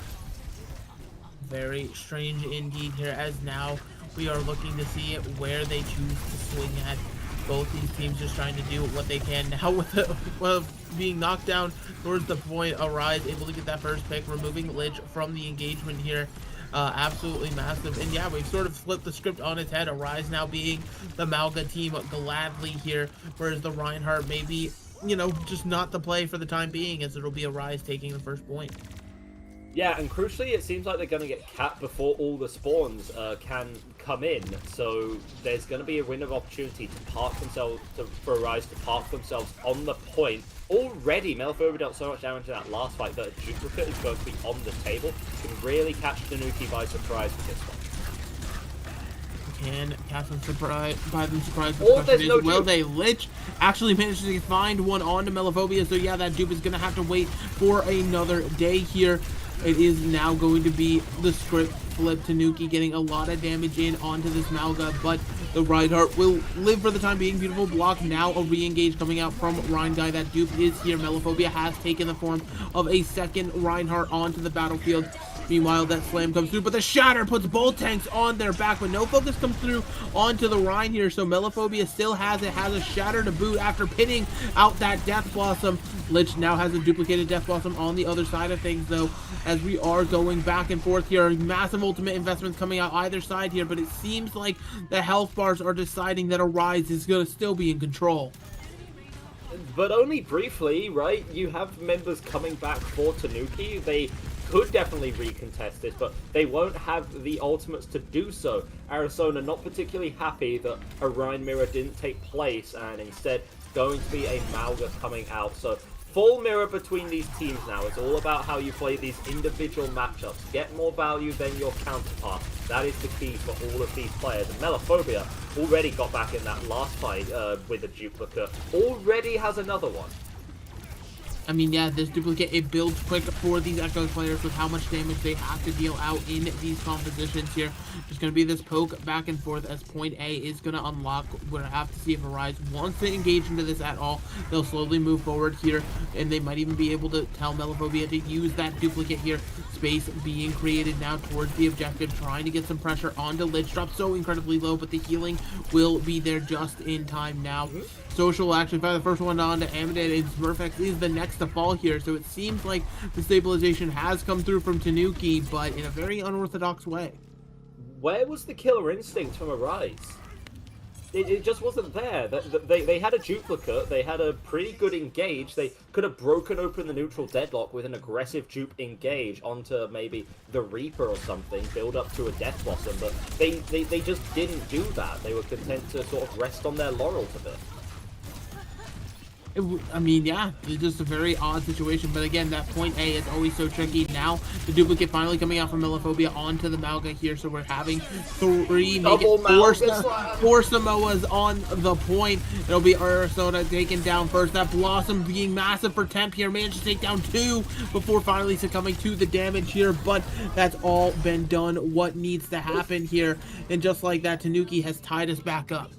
Very strange indeed here, as now we are looking to see where they choose to swing at. Both these teams just trying to do what they can now with the being knocked down towards the point. Arize able to get that first pick, removing Lich from the engagement here. Absolutely massive. And yeah, we've sort of flipped the script on its head. Arize now being the Malga team gladly here, whereas the Reinhardt maybe you know, just not the play for the time being, as it'll be Arize taking the first point. Yeah, and crucially, it seems like they're going to get capped before all the spawns can come in. So there's going to be a window of opportunity to park themselves, for Arize to park themselves on the point. Already, Melophobia dealt so much damage in that last fight that a duplicate is going to be on the table. Can really catch Tanuki by surprise with this one. Can catch them by them surprised. Oh, there's no will dupe. they? Lich actually managed to find one onto Melophobia, so yeah, that dupe is going to have to wait for another day here. It is now going to be the script flip. Tanuki getting a lot of damage in onto this Malga, but the Reinhardt will live for the time being. Beautiful block. Now a re-engage coming out from Reinguy. That dupe is here. Melophobia has taken the form of a second Reinhardt onto the battlefield. Meanwhile, that slam comes through, but the shatter puts both tanks on their back, but no focus comes through onto the Rein here, so Melophobia still has a shatter to boot after pinning out that Death Blossom. Lich now has a duplicated Death Blossom on the other side of things, though, as we are going back and forth here. Massive ultimate investments coming out either side here, but it seems like the health bars are deciding that Arize is going to still be in control. But only briefly, right? You have members coming back for Tanuki. They could definitely recontest this, but they won't have the ultimates to do so. Arizona not particularly happy that a Rhine mirror didn't take place, and instead going to be a Malga coming out. So full mirror between these teams now. It's all about how you play these individual matchups. Get more value than your counterpart. That is the key for all of these players. And Melophobia already got back in that last fight with a duplicate. Already has another one. I mean, yeah, this duplicate, it builds quick for these Echo players with how much damage they have to deal out in these compositions here. Just going to be this poke back and forth as point A is going to unlock. We're going to have to see if Arize wants to engage into this at all. They'll slowly move forward here, and they might even be able to tell Melophobia to use that duplicate here. Space being created now towards the objective, trying to get some pressure onto Lich. Drop so incredibly low, but the healing will be there just in time now. Social will actually find the first one on to Amaded, and Smurfx is the next to fall here, so it seems like the stabilization has come through from Tanuki, but in a very unorthodox way. Where was the killer instinct from Arize? It just wasn't there. They had a duplicate, they had a pretty good engage, they could have broken open the neutral deadlock with an aggressive dupe engage onto maybe the Reaper or something, build up to a Death Blossom, but they just didn't do that. They were content to sort of rest on their laurels a bit. I mean, yeah, it's just a very odd situation, but again, that point A is always so tricky. Now, the duplicate finally coming out from Melophobia onto the Malga here, so we're having three, make it four Samoas on the point. It'll be Arizona taken down first. That Blossom being massive for Temp here, managed to take down two before finally succumbing to the damage here, but that's all been done what needs to happen here, and just like that, Tanuki has tied us back up.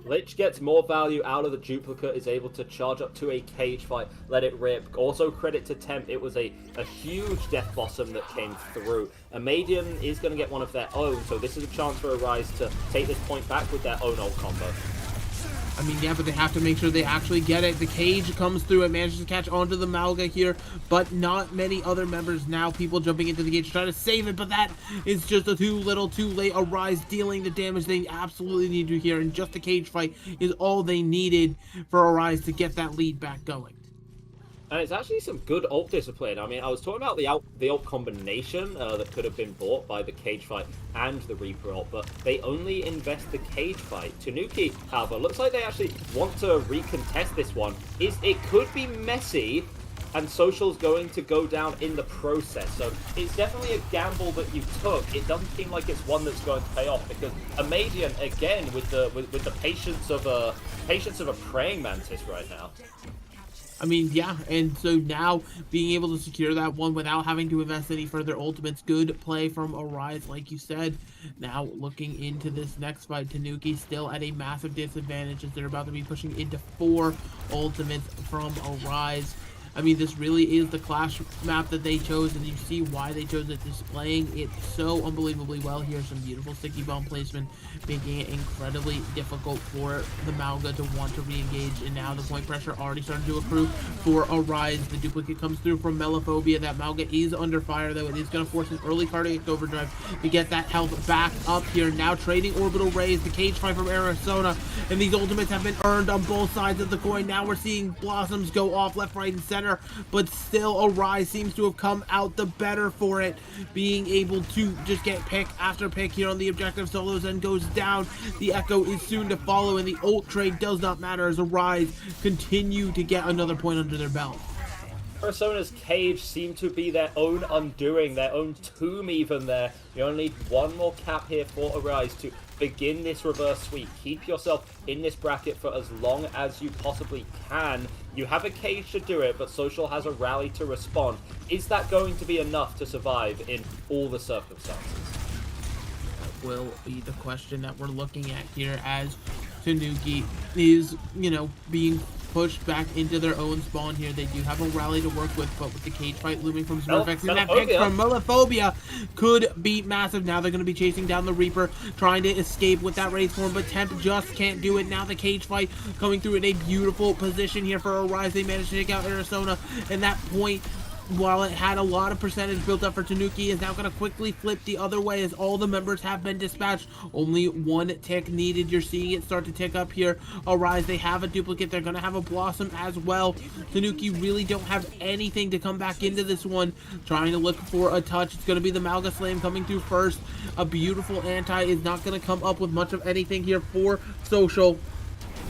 Lich gets more value out of the duplicate, is able to charge up to a cage fight, let it rip. Also credit to Temp, it was a huge Death Blossom that came through. Amadian is going to get one of their own, so this is a chance for Arize to take this point back with their own ult combo. I mean, yeah, but they have to make sure they actually get it. The cage comes through and manages to catch onto the Malga here, but not many other members now. People jumping into the cage trying to save it, but that is just a too little, too late. Arize dealing the damage they absolutely need to here, and just a cage fight is all they needed for Arize to get that lead back going. And it's actually some good ult discipline. I mean, I was talking about the ult combination that could have been bought by the cage fight and the Reaper ult, but they only invest the cage fight. Tanuki, however, looks like they actually want to recontest this one. It could be messy, and Social's going to go down in the process. So it's definitely a gamble that you took. It doesn't seem like it's one that's going to pay off, because Amadian, again, with the patience of a praying mantis right now. I mean, yeah, and so now being able to secure that one without having to invest any further ultimates, good play from Arize, like you said. Now looking into this next fight, Tanuki still at a massive disadvantage as they're about to be pushing into 4 ultimates from Arize. I mean, this really is the Clash map that they chose, and you see why they chose it, displaying it so unbelievably well here. Some beautiful sticky bomb placement, making it incredibly difficult for the Mauga to want to re-engage, and now the point pressure already starting to accrue for Arize. The duplicate comes through from Melophobia. That Mauga is under fire, though. It is going to force an early cardiac overdrive to get that health back up here. Now trading orbital rays, the cage fight from Arizona, and these ultimates have been earned on both sides of the coin. Now we're seeing blossoms go off left, right, and center, but still Arize seems to have come out the better for it, being able to just get pick after pick here on the objective. Solo Zen goes down. The Echo is soon to follow, and the ult trade does not matter as Arize continue to get another point under their belt. Arizona's cage seemed to be their own undoing, their own tomb even there. You only need one more cap here for Arize to begin this reverse sweep. Keep yourself in this bracket for as long as you possibly can. You have a cage to do it, but Social has a rally to respond. Is that going to be enough to survive in all the circumstances? That will be the question that we're looking at here, as Tanuki is, being pushed back into their own spawn here. They do have a rally to work with, but with the cage fight looming from Smurfx, and that pick from Melophobia could be massive. Now they're going to be chasing down the Reaper, trying to escape with that raise form, but Temp just can't do it. Now the cage fight coming through in a beautiful position here for Arize. They managed to take out Arizona, and that point, while it had a lot of percentage built up for Tanuki, is now going to quickly flip the other way as all the members have been dispatched. Only one tick needed. You're seeing it start to tick up here. Arize, they have a duplicate. They're going to have a Blossom as well. Tanuki really don't have anything to come back into this one. Trying to look for a touch. It's going to be the Mauga Slam coming through first. A beautiful anti is not going to come up with much of anything here for Social,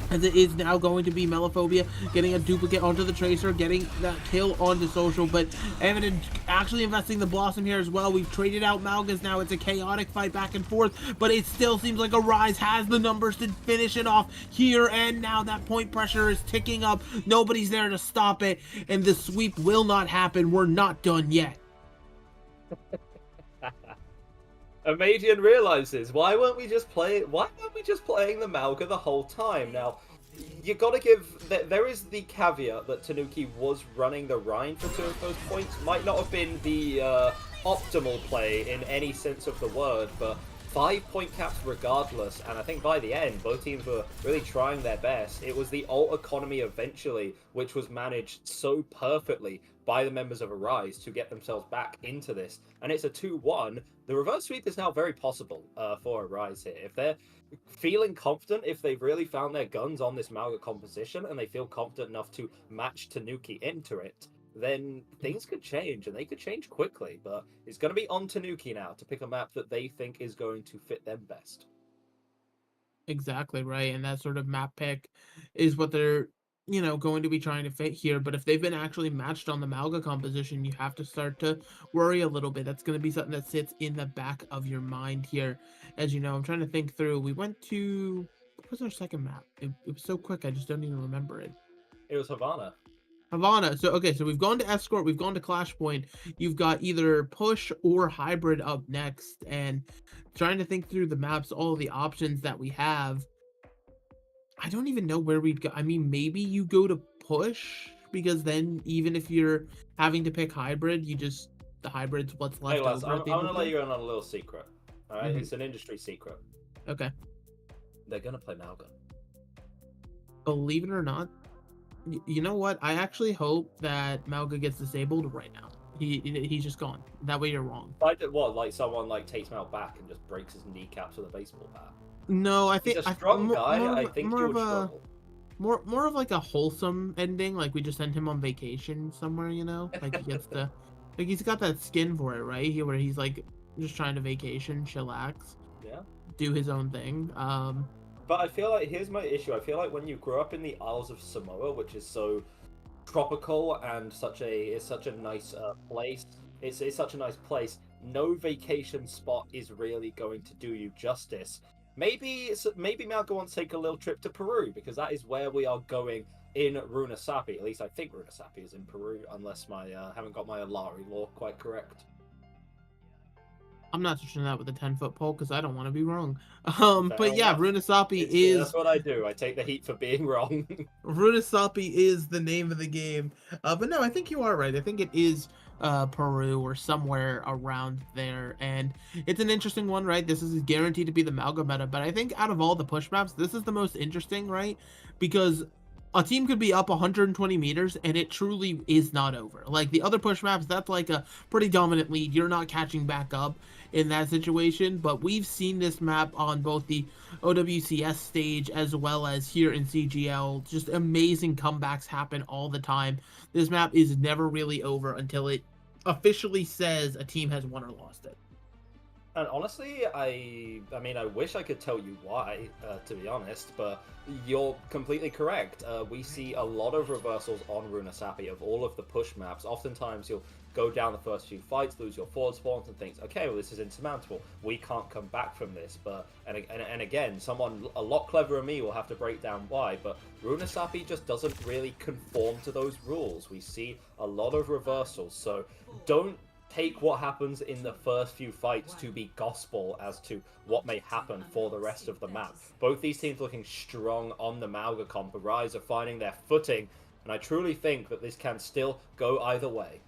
as it is now going to be Melophobia getting a duplicate onto the Tracer, getting that kill onto Social, but Evan actually investing the Blossom here as well. We've traded out Maugas now. It's a chaotic fight back and forth, but it still seems like Arize has the numbers to finish it off here and now. That point pressure is ticking up. Nobody's there to stop it, and the sweep will not happen. We're not done yet. Amadian realizes, why weren't we just playing the Mauga the whole time? Now, you gotta give, there is the caveat that Tanuki was running the Rhine for 2 of those points. Might not have been the optimal play in any sense of the word, but 5-point caps regardless, and I think by the end, both teams were really trying their best. It was the ult economy eventually, which was managed so perfectly by the members of Arize to get themselves back into this, and it's a 2-1. The reverse sweep is now very possible for Arize here. If they're feeling confident, if they've really found their guns on this Mauga composition, and they feel confident enough to match Tanuki into it, then things could change, and they could change quickly. But it's going to be on Tanuki now to pick a map that they think is going to fit them best. Exactly right, and that sort of map pick is what they're going to be trying to fit here. But if they've been actually matched on the Mauga composition, you have to start to worry a little bit. That's going to be something that sits in the back of your mind here. As I'm trying to think through. We went to, what was our second map? It was so quick, I just don't even remember it. It was Havana. So okay, so we've gone to Escort, we've gone to Clash Point. You've got either Push or Hybrid up next, and trying to think through the maps, all the options that we have. I don't even know where we'd go. I mean, maybe you go to Push, because then even if you're having to pick Hybrid, the Hybrid's what's left Hey, Les, over. I'm going to let you in on a little secret. Alright, It's an industry secret. Okay. They're going to play Mauga. Believe it or not, you know what? I actually hope that Mauga gets disabled right now. He's just gone. That way you're wrong. Like someone takes him out back and just breaks his kneecaps with a baseball bat? No, I think he's a strong guy. I think more he of would a struggle. more of like a wholesome ending. Like we just send him on vacation somewhere. Like he gets to, like he's got that skin for it, right? Where he's like just trying to vacation, chillax, do his own thing. But I feel like, here's my issue. I feel like when you grow up in the Isles of Samoa, which is so tropical and it's such a nice place. It's such a nice place. No vacation spot is really going to do you justice. Maybe Mauga wants to take a little trip to Peru, because that is where we are going in Runasapi. At least I think Runasapi is in Peru, unless I haven't got my Alari lore quite correct. I'm not touching that with a 10-foot pole because I don't want to be wrong. Fair But yeah, enough. Runasapi is That's what I do. I take the heat for being wrong. Runasapi is the name of the game. But no, I think you are right. I think it is Peru or somewhere around there. And it's an interesting one, right? This is guaranteed to be the Malga meta. But I think out of all the push maps, this is the most interesting, right? Because a team could be up 120 meters and it truly is not over. Like the other push maps, that's like a pretty dominant lead. You're not catching back up in that situation, but we've seen this map on both the OWCS stage as well as here in CGL. Just amazing comebacks happen all the time. This map is never really over until it officially says a team has won or lost it. And honestly, I mean, I wish I could tell you why, to be honest, but you're completely correct. We see a lot of reversals on Runasapi of all of the push maps. Oftentimes, you'll go down the first few fights, lose your forward spawns, and think, okay, well, this is insurmountable. We can't come back from this. But and again, someone a lot cleverer than me will have to break down why. But Runasapi just doesn't really conform to those rules. We see a lot of reversals, so don't take what happens in the first few fights to be gospel as to what may happen for the rest of the map. Both these teams looking strong on the Malga comp. Arize are finding their footing, and I truly think that this can still go either way.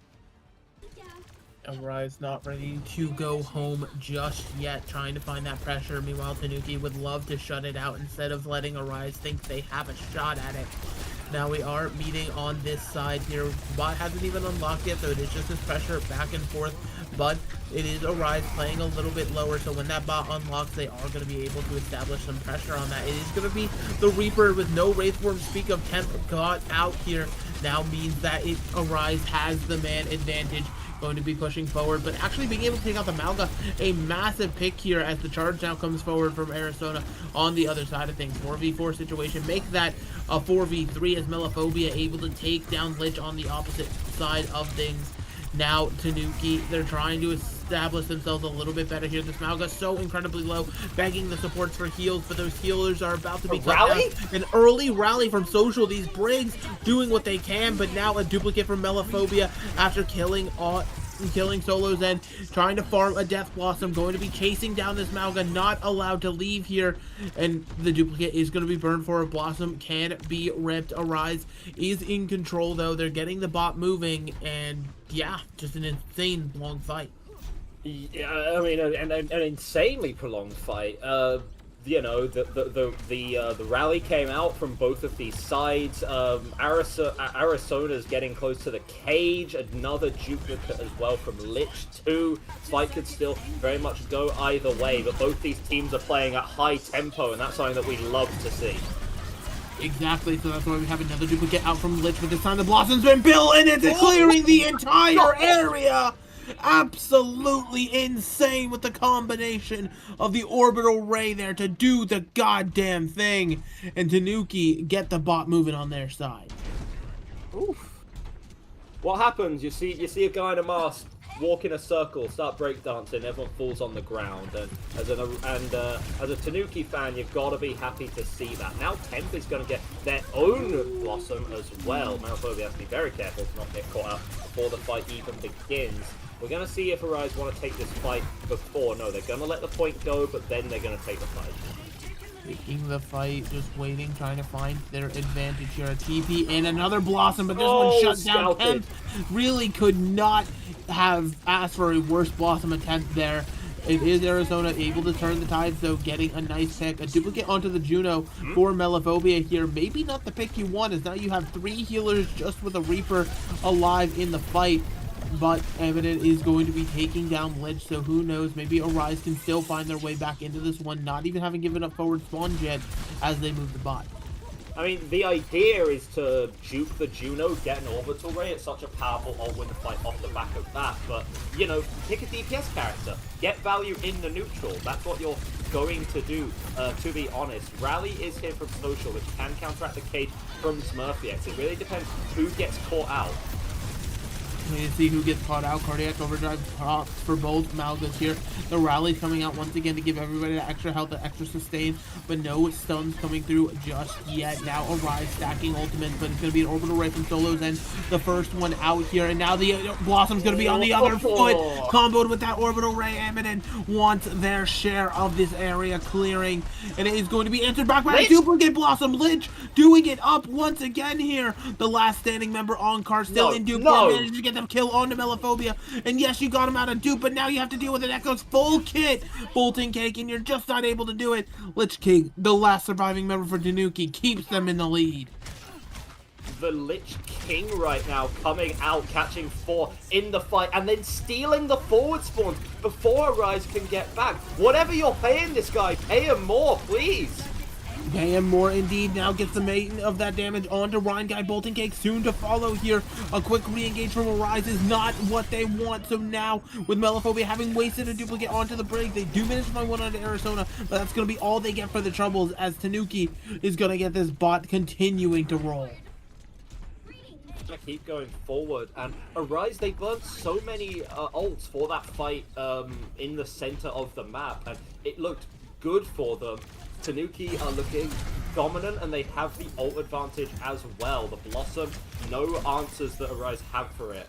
Arize not ready to go home just yet, trying to find that pressure. Meanwhile, Tanuki would love to shut it out instead of letting Arize think they have a shot at it. Now we are meeting on this side here. Bot hasn't even unlocked yet, so it is just this pressure back and forth. But it is Arize playing a little bit lower, so when that bot unlocks, they are going to be able to establish some pressure on that. It is going to be the Reaper with no Wraithform. Speak of temp got out here. Now means that Arize has the man advantage. Going to be pushing forward, but actually being able to take out the Malga, a massive pick here as the charge now comes forward from Arizona on the other side of things. 4v4 situation, make that a 4v3 as Melophobia able to take down Lich on the opposite side of things. Now Tanuki, they're trying to establish themselves a little bit better here. This Malga so incredibly low, begging the supports for heals, but those healers are about to be cut down. An early rally from Social, these Briggs doing what they can, but now a duplicate from Melophobia after killing Solo's End, trying to farm a Death Blossom, going to be chasing down this Malga, not allowed to leave here, and the duplicate is going to be burned for a Blossom, can be ripped. Arize is in control though, they're getting the bot moving, and yeah, just an insane long fight. Yeah, I mean, an insanely prolonged fight. You know, the rally came out from both of these sides. Arizona's getting close to the cage. Another duplicate as well from Lich 2. Fight could still very much go either way, but both these teams are playing at high tempo, and that's something that we love to see. Exactly, so that's why we have another duplicate out from Lich, but this time the Blossom's been built, and it's clearing the entire area! Absolutely insane with the combination of the orbital ray there to do the goddamn thing, and Tanuki get the bot moving on their side. Oof. What happens? You see a guy in a mask walk in a circle, start breakdancing, everyone falls on the ground, and as a Tanuki fan, you've got to be happy to see that. Now Temp is going to get their own Blossom as well. Melophobia has to be very careful to not get caught out before the fight even begins. We're going to see if Arize want to take this fight before. No, they're going to let the point go, but then they're going to take the fight. Taking the fight, just waiting, trying to find their advantage here. A TP and another Blossom, but this one shut down. Temp really could not have asked for a worse Blossom attempt there. It is Arizona able to turn the tides, though, getting a nice pick. A duplicate onto the Juno for Melophobia here. Maybe not the pick you want, as now you have 3 healers just with a Reaper alive in the fight. But Evident is going to be taking down Lich, so who knows, maybe Arize can still find their way back into this one, not even having given up forward spawn yet as they move the bot. I mean, the idea is to juke the Juno, get an orbital ray. It's such a powerful all-win fight off the back of that. But, you know, pick a DPS character. Get value in the neutral. That's what you're going to do, to be honest. Rally is here from Social, which can counteract the cage from Smurfiex. It really depends who gets caught out. You see who gets caught out. Cardiac overdrive pops for both Malgas here. The rally's coming out once again to give everybody the extra health, the extra sustain, but no stuns coming through just yet. Now Arize stacking ultimate, but it's going to be an orbital ray from Solo's end. The first one out here, and now the Blossom's going to be on the other foot, comboed with that orbital ray. Eminem wants their share of this area clearing, and it is going to be answered back by a duplicate Blossom. Lich doing it up once again here. The last standing member on card still in dupe. Managed to get them kill onto Melophobia, and yes, you got him out of dupe, but now you have to deal with an Echo's full kit Bolting Cake, and you're just not able to do it. Lich King, the last surviving member for Tanuki, keeps them in the lead. The Lich King right now coming out, catching 4 in the fight, and then stealing the forward spawns before Arize can get back. Whatever you're paying this guy, pay him more, please. Pay him more indeed. Now gets the main of that damage onto Ryan Guy. Bolting Cake soon to follow here. A quick re-engage from Arize is not what they want. So now, with Melophobia having wasted a duplicate onto the break, they do manage to find one onto Arizona, but that's going to be all they get for the troubles, as Tanuki is going to get this bot continuing to roll. To keep going forward, and Arize, they burnt so many ults for that fight in the center of the map, and it looked good for them. Tanuki are looking dominant, and they have the ult advantage as well. The Blossom, no answers that Arize have for it.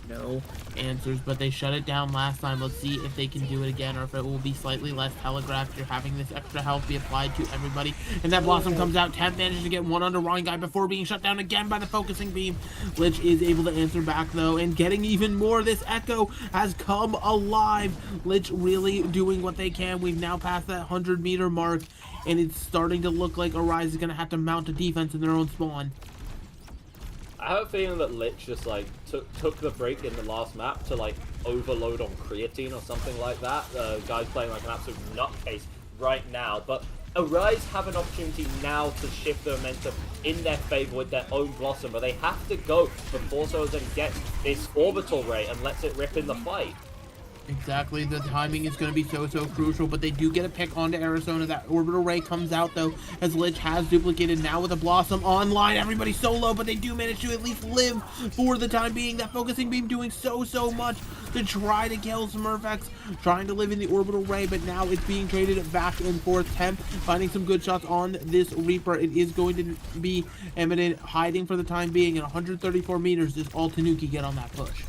No answers, but they shut it down last time. Let's see if they can do it again, or if it will be slightly less telegraphed. You're having this extra health be applied to everybody, and that Blossom comes out. Temp manages to get one under Ryan Guy before being shut down again by the focusing beam. Lich is able to answer back though, and getting even more. This Echo has come alive. Lich really doing what they can. We've now passed that 100-meter mark, and it's starting to look like Arize is going to have to mount a defense in their own spawn. I have a feeling that Lich just like took the break in the last map to like overload on creatine or something like that. Guy's playing like an absolute nutcase right now, but Arize have an opportunity now to shift the momentum in their favor with their own Blossom, but they have to go before Sozen gets this orbital ray and lets it rip in the fight. Exactly, the timing is going to be so crucial, but they do get a pick onto Arizona. That orbital ray comes out though, as Lich has duplicated now with a Blossom online. Everybody's so low, but they do manage to at least live for the time being. That focusing beam doing so much to try to kill Smurfx, trying to live in the orbital ray, but now it's being traded back and forth. Temp finding some good shots on this Reaper. It is going to be Eminent hiding for the time being, and 134 meters is all Tanuki get on that push.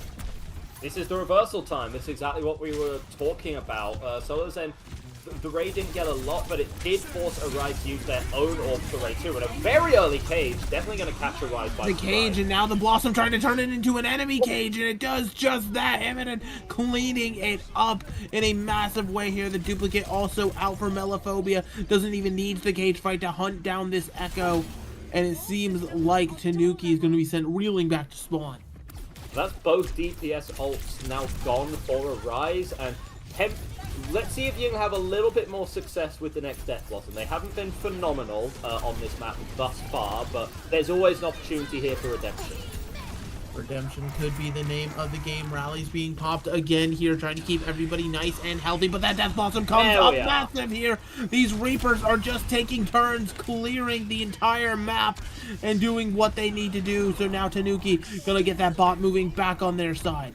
This is the reversal time. This is exactly what we were talking about. Solo Zen, the Ray didn't get a lot, but it did force Arize to use their own orbital Ray too. And a very early cage, definitely going to catch Arize by the cage, and now the Blossom trying to turn it into an enemy cage, and it does just that. Eminem cleaning it up in a massive way here. The duplicate also out for Melophobia. Doesn't even need the cage fight to hunt down this Echo. And it seems like Tanuki is going to be sent reeling back to spawn. That's both DPS ults now gone for Arize, and Temp, let's see if you can have a little bit more success with the next Death Blossom. They haven't been phenomenal on this map thus far, but there's always an opportunity here for redemption. Redemption could be the name of the game. Rally's being popped again here, trying to keep everybody nice and healthy, but that Death Blossom comes up massive here. These Reapers are just taking turns, clearing the entire map and doing what they need to do. So now Tanuki gonna get that bot moving back on their side.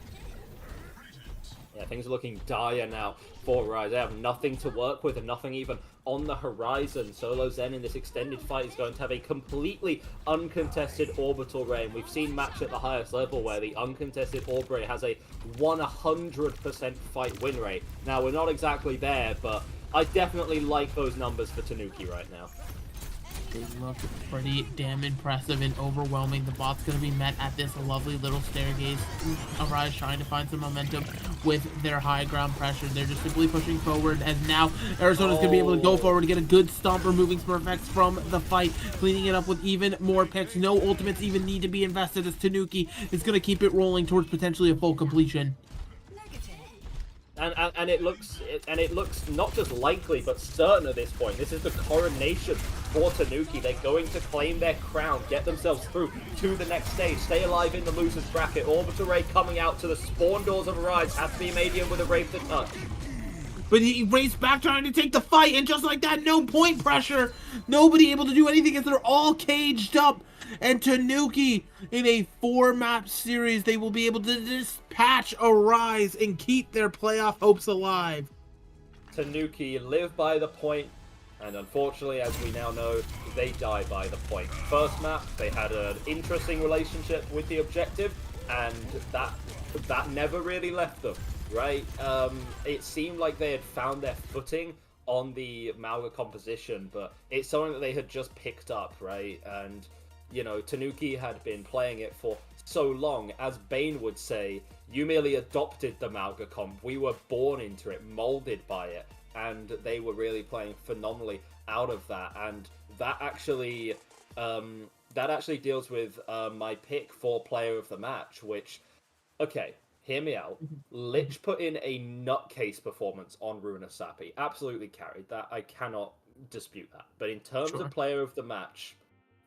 Yeah, things are looking dire now for Arize. They have nothing to work with and nothing even on the horizon. Solo Zen in this extended fight is going to have a completely uncontested orbital ray. And we've seen match at the highest level where the uncontested orb ray has a 100% fight win rate. Now, we're not exactly there, but I definitely like those numbers for Tanuki right now. They look pretty damn impressive and overwhelming. The bot's going to be met at this lovely little staircase. Arize trying to find some momentum with their high ground pressure. They're just simply pushing forward, and now Arizona's going to be able to go forward, get a good stomp, removing Smurfx from the fight, cleaning it up with even more picks. No ultimates even need to be invested, as Tanuki is going to keep it rolling towards potentially a full completion. And it looks not just likely but certain at this point. This is the coronation for Tanuki. They're going to claim their crown, get themselves through to the next stage, stay alive in the losers bracket. Orbital Ray coming out to the spawn doors of Arize. Has to be medium with a Wraith to touch. but he raced back trying to take the fight, and just like that, no point pressure. Nobody able to do anything as they're all caged up. And Tanuki, in a 4-map series, they will be able to dispatch Arize and keep their playoff hopes alive. Tanuki live by the point, and unfortunately, as we now know, they die by the point. First map, they had an interesting relationship with the objective, and that never really left them, right? It seemed like they had found their footing on the Malga composition, but it's something that they had just picked up, right? And, you know, Tanuki had been playing it for so long. As Bane would say, you merely adopted the Malga comp. We were born into it, molded by it, and they were really playing phenomenally out of that. And that actually deals with my pick for player of the match, which, okay, hear me out. Lich put in a nutcase performance on Runa Sapi. Absolutely carried that. I cannot dispute that. But in terms of player of the match,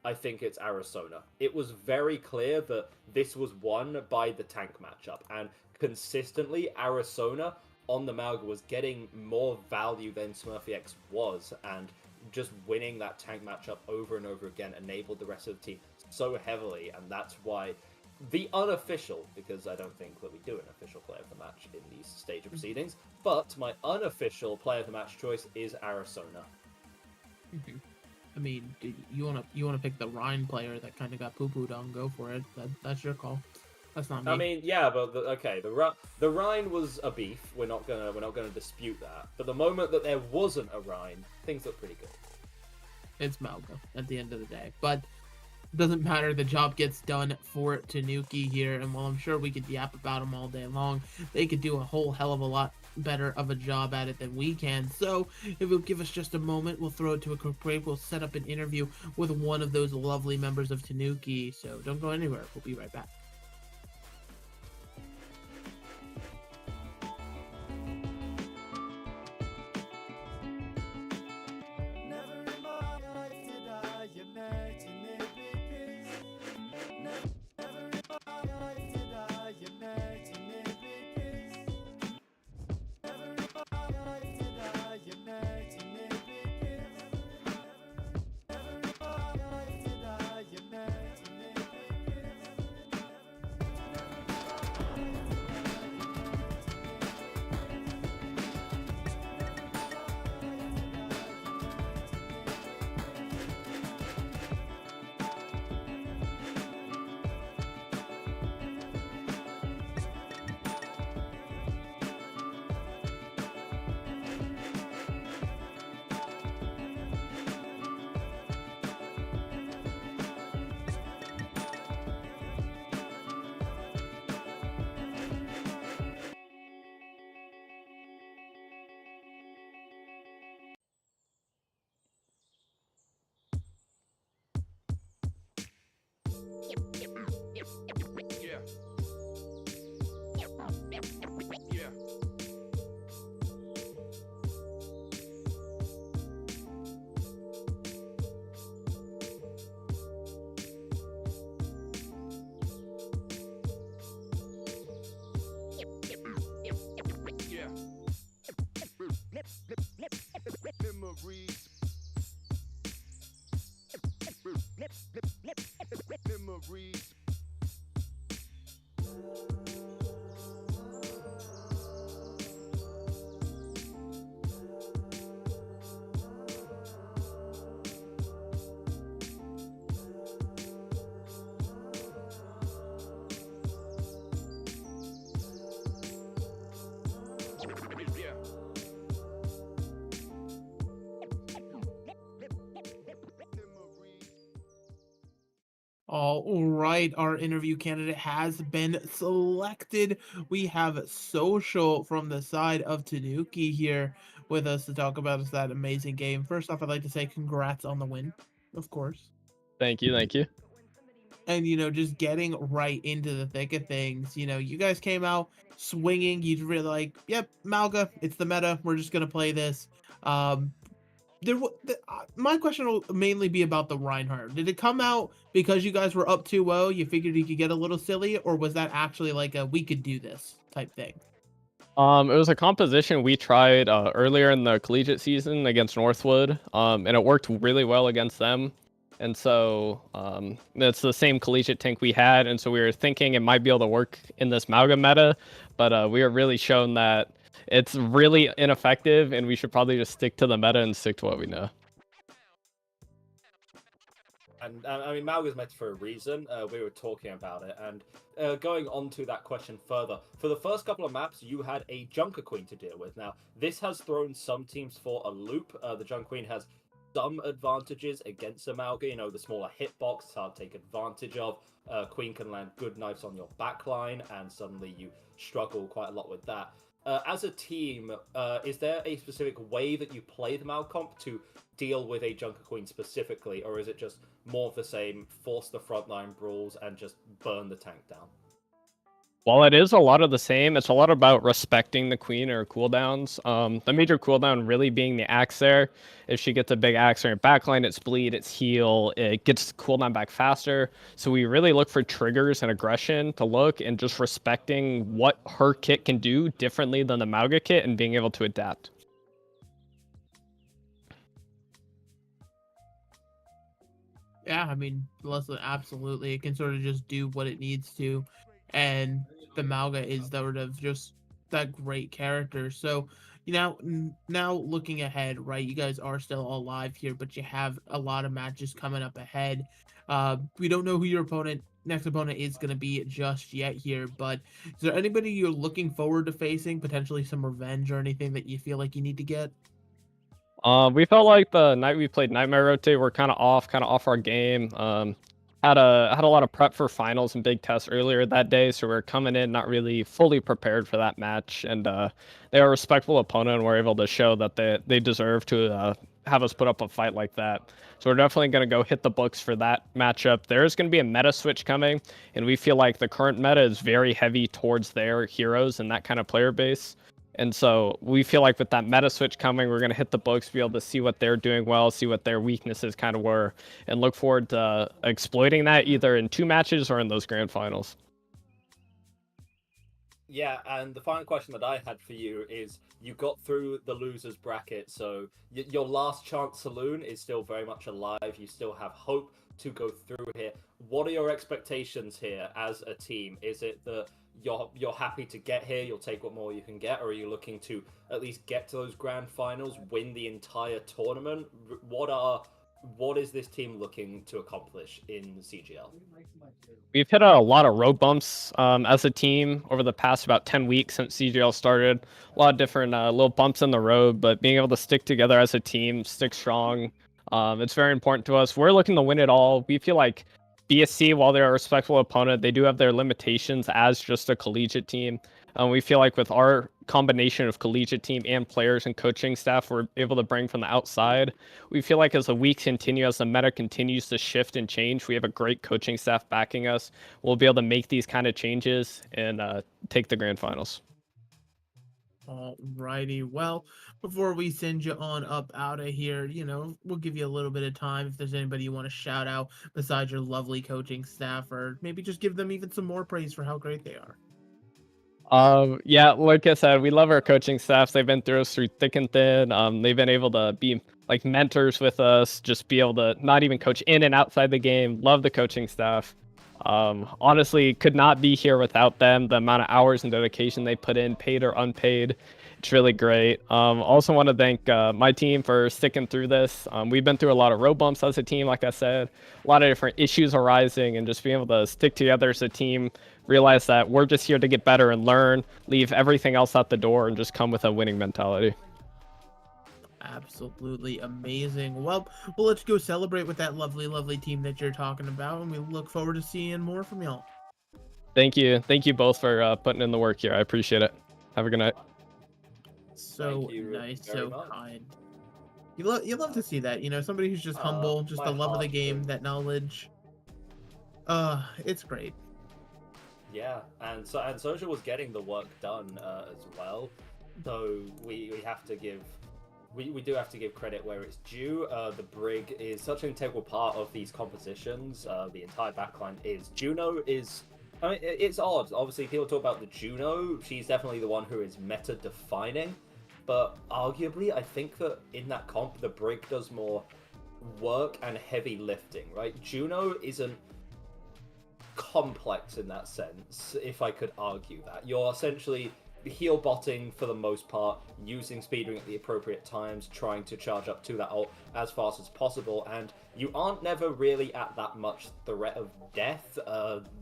I think it's Arizona. It was very clear that this was won by the tank matchup, and consistently Arizona on the Malga was getting more value than SmurfyX was, and just winning that tank matchup over and over again enabled the rest of the team so heavily, and that's why the unofficial, because I don't think that we do an official player of the match in these stage of proceedings, but my unofficial player of the match choice is Arizona. I mean, you wanna pick the Rhine player that kind of got poo-pooed on? Go for it. That's your call. That's not me. I mean, yeah, but the Rhine was a beef. We're not gonna dispute that. But the moment that there wasn't a Rhine, things look pretty good. It's Malga at the end of the day, but it doesn't matter. The job gets done for Tanuki here, and while I'm sure we could yap about them all day long, they could do a whole hell of a lot better of a job at it than we can. So if you'll give us just a moment, we'll throw it to a quick break. We'll set up an interview with one of those lovely members of Tanuki. So don't go anywhere. We'll be right back. All right, our interview candidate has been selected. We have Social from the side of Tanuki here with us to talk about that amazing game. First off, I'd like to say congrats on the win, of course. Thank you, thank you. And, you know, just getting right into the thick of things. You know, you guys came out swinging. You'd really like, yep, Malga, it's the meta. We're just going to play this. My question will mainly be about the Reinhardt. Did it come out because you guys were up 2-0, you figured you could get a little silly, or was that actually like a we could do this type thing? It was a composition we tried earlier in the collegiate season against Northwood, and it worked really well against them. And so it's the same collegiate tank we had, and so we were thinking it might be able to work in this Mauga meta, but we were really shown that it's really ineffective, and we should probably just stick to the meta and stick to what we know. And I mean, Mauga's meta for a reason. We were talking about it, and going on to that question further. For the first couple of maps, you had a Junker Queen to deal with. Now, this has thrown some teams for a loop. The Junker Queen has some advantages against the Mauga. You know, the smaller hitbox is hard to take advantage of. Queen can land good knives on your backline, and suddenly you struggle quite a lot with that. As a team, is there a specific way that you play the Malcomp to deal with a Junker Queen specifically, or is it just more of the same, force the frontline brawls and just burn the tank down? While it is a lot of the same, it's a lot about respecting the queen or cooldowns. The major cooldown really being the axe there. If she gets a big axe in her backline, it's bleed, it's heal, it gets cooldown back faster. So we really look for triggers and aggression to look, and just respecting what her kit can do differently than the Mauga kit and being able to adapt. Yeah, I mean, Leslie, absolutely. It can sort of just do what it needs to. And the Mauga is sort of just that great character. So, now looking ahead, right? You guys are still alive here, but you have a lot of matches coming up ahead. We don't know who your next opponent is going to be just yet here, but is there anybody you're looking forward to facing, potentially some revenge or anything that you feel like you need to get? We felt like the night we played Nightmare Rotate, we're kind of off our game. Had a lot of prep for finals and big tests earlier that day, so we're coming in not really fully prepared for that match. And they are a respectful opponent, and we're able to show that they deserve to have us put up a fight like that. So we're definitely going to go hit the books for that matchup. There is going to be a meta switch coming, and we feel like the current meta is very heavy towards their heroes and that kind of player base. And so we feel like with that meta switch coming, we're going to hit the books, be able to see what they're doing well, see what their weaknesses kind of were, and look forward to exploiting that either in 2 matches or in those grand finals. Yeah, and the final question that I had for you is, you got through the losers bracket, so your last chance saloon is still very much alive. You still have hope to go through here. What are your expectations here as a team? Is it that you're happy to get here, you'll take what more you can get, or are you looking to at least get to those grand finals, win the entire tournament? What is this team looking to accomplish in CGL? We've hit a lot of road bumps as a team over the past about 10 weeks since CGL started. A lot of different little bumps in the road, but being able to stick together as a team, stick strong, it's very important to us. We're looking to win it all. We feel like BSC, while they're a respectful opponent, they do have their limitations as just a collegiate team. We feel like with our combination of collegiate team and players and coaching staff we're able to bring from the outside, we feel like as the weeks continue, as the meta continues to shift and change, we have a great coaching staff backing us. We'll be able to make these kind of changes and take the grand finals. Alrighty, well, before we send you on up out of here, we'll give you a little bit of time if there's anybody you want to shout out besides your lovely coaching staff, or maybe just give them even some more praise for how great they are. Yeah, like I said, we love our coaching staffs. They've been through us through thick and thin. They've been able to be like mentors with us, just be able to not even coach in and outside the game. Love the coaching staff. Honestly, could not be here without them. The amount of hours and dedication they put in, paid or unpaid, it's really great. Also want to thank my team for sticking through this. We've been through a lot of road bumps as a team, like I said, a lot of different issues arising, and just being able to stick together as a team, realize that we're just here to get better and learn, leave everything else out the door, and just come with a winning mentality. Absolutely amazing. Well, let's go celebrate with that lovely, lovely team that you're talking about, and we look forward to seeing more from y'all. Thank you both for putting in the work here. I appreciate it. Have a good night. So nice, so kind. You love to see that, somebody who's just humble, just the love of the game, that knowledge. It's great. Yeah, and Social was getting the work done as well. So we have to give. We do have to give credit where it's due. The Brig is such an integral part of these compositions. The entire backline is. Juno is, I mean, it's odd. Obviously, people talk about the Juno. She's definitely the one who is meta-defining. But arguably, I think that in that comp, the Brig does more work and heavy lifting, right? Juno isn't complex in that sense, if I could argue that. You're essentially heal botting for the most part, using speeding at the appropriate times, trying to charge up to that ult as fast as possible, and you aren't never really at that much threat of death.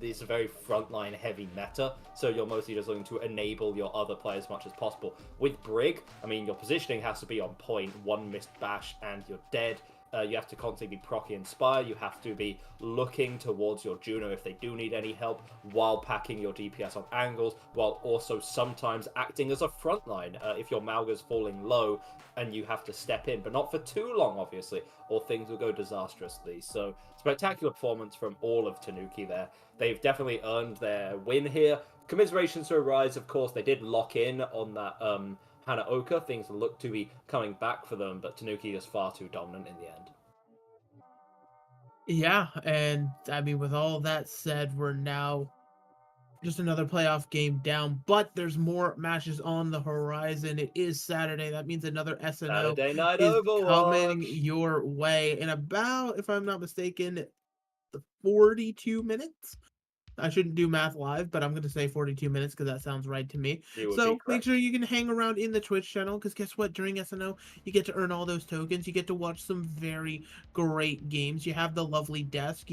It's a very frontline heavy meta, so you're mostly just looking to enable your other play as much as possible. With Brig, I mean, your positioning has to be on point. One missed bash and you're dead. You have to constantly be proccing Inspire. You have to be looking towards your Juno if they do need any help, while packing your DPS on angles, while also sometimes acting as a frontline if your Malga's falling low and you have to step in, but not for too long, obviously, or things will go disastrously. So, spectacular performance from all of Tanuki there. They've definitely earned their win here. Commiserations to Arize, of course, they did lock in on that Hanaoka. Things look to be coming back for them, but Tanuki is far too dominant in the end. Yeah, and I mean, with all that said, we're now just another playoff game down, but there's more matches on the horizon. It is Saturday. That means another SNO Saturday Night is Overwatch coming your way in about, if I'm not mistaken, the 42 minutes. I shouldn't do math live, but I'm going to say 42 minutes because that sounds right to me. So make sure you can hang around in the Twitch channel, because guess what? During SNO, you get to earn all those tokens. You get to watch some very great games. You have the lovely desk.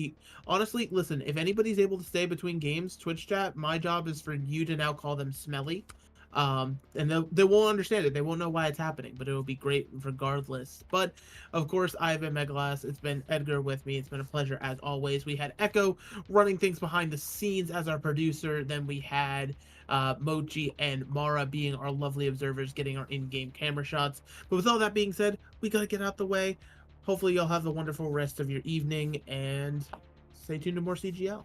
Honestly, listen, if anybody's able to stay between games, Twitch chat, my job is for you to now call them smelly. And they won't understand it. They won't know why it's happening, but it'll be great regardless. But of course, I've been Megalass. It's been Edgar with me. It's been a pleasure as always. We had Echo running things behind the scenes as our producer. Then we had Mochi and Mara being our lovely observers, getting our in-game camera shots. But with all that being said, we gotta get out the way. Hopefully, you'll have the wonderful rest of your evening, and stay tuned to more CGL.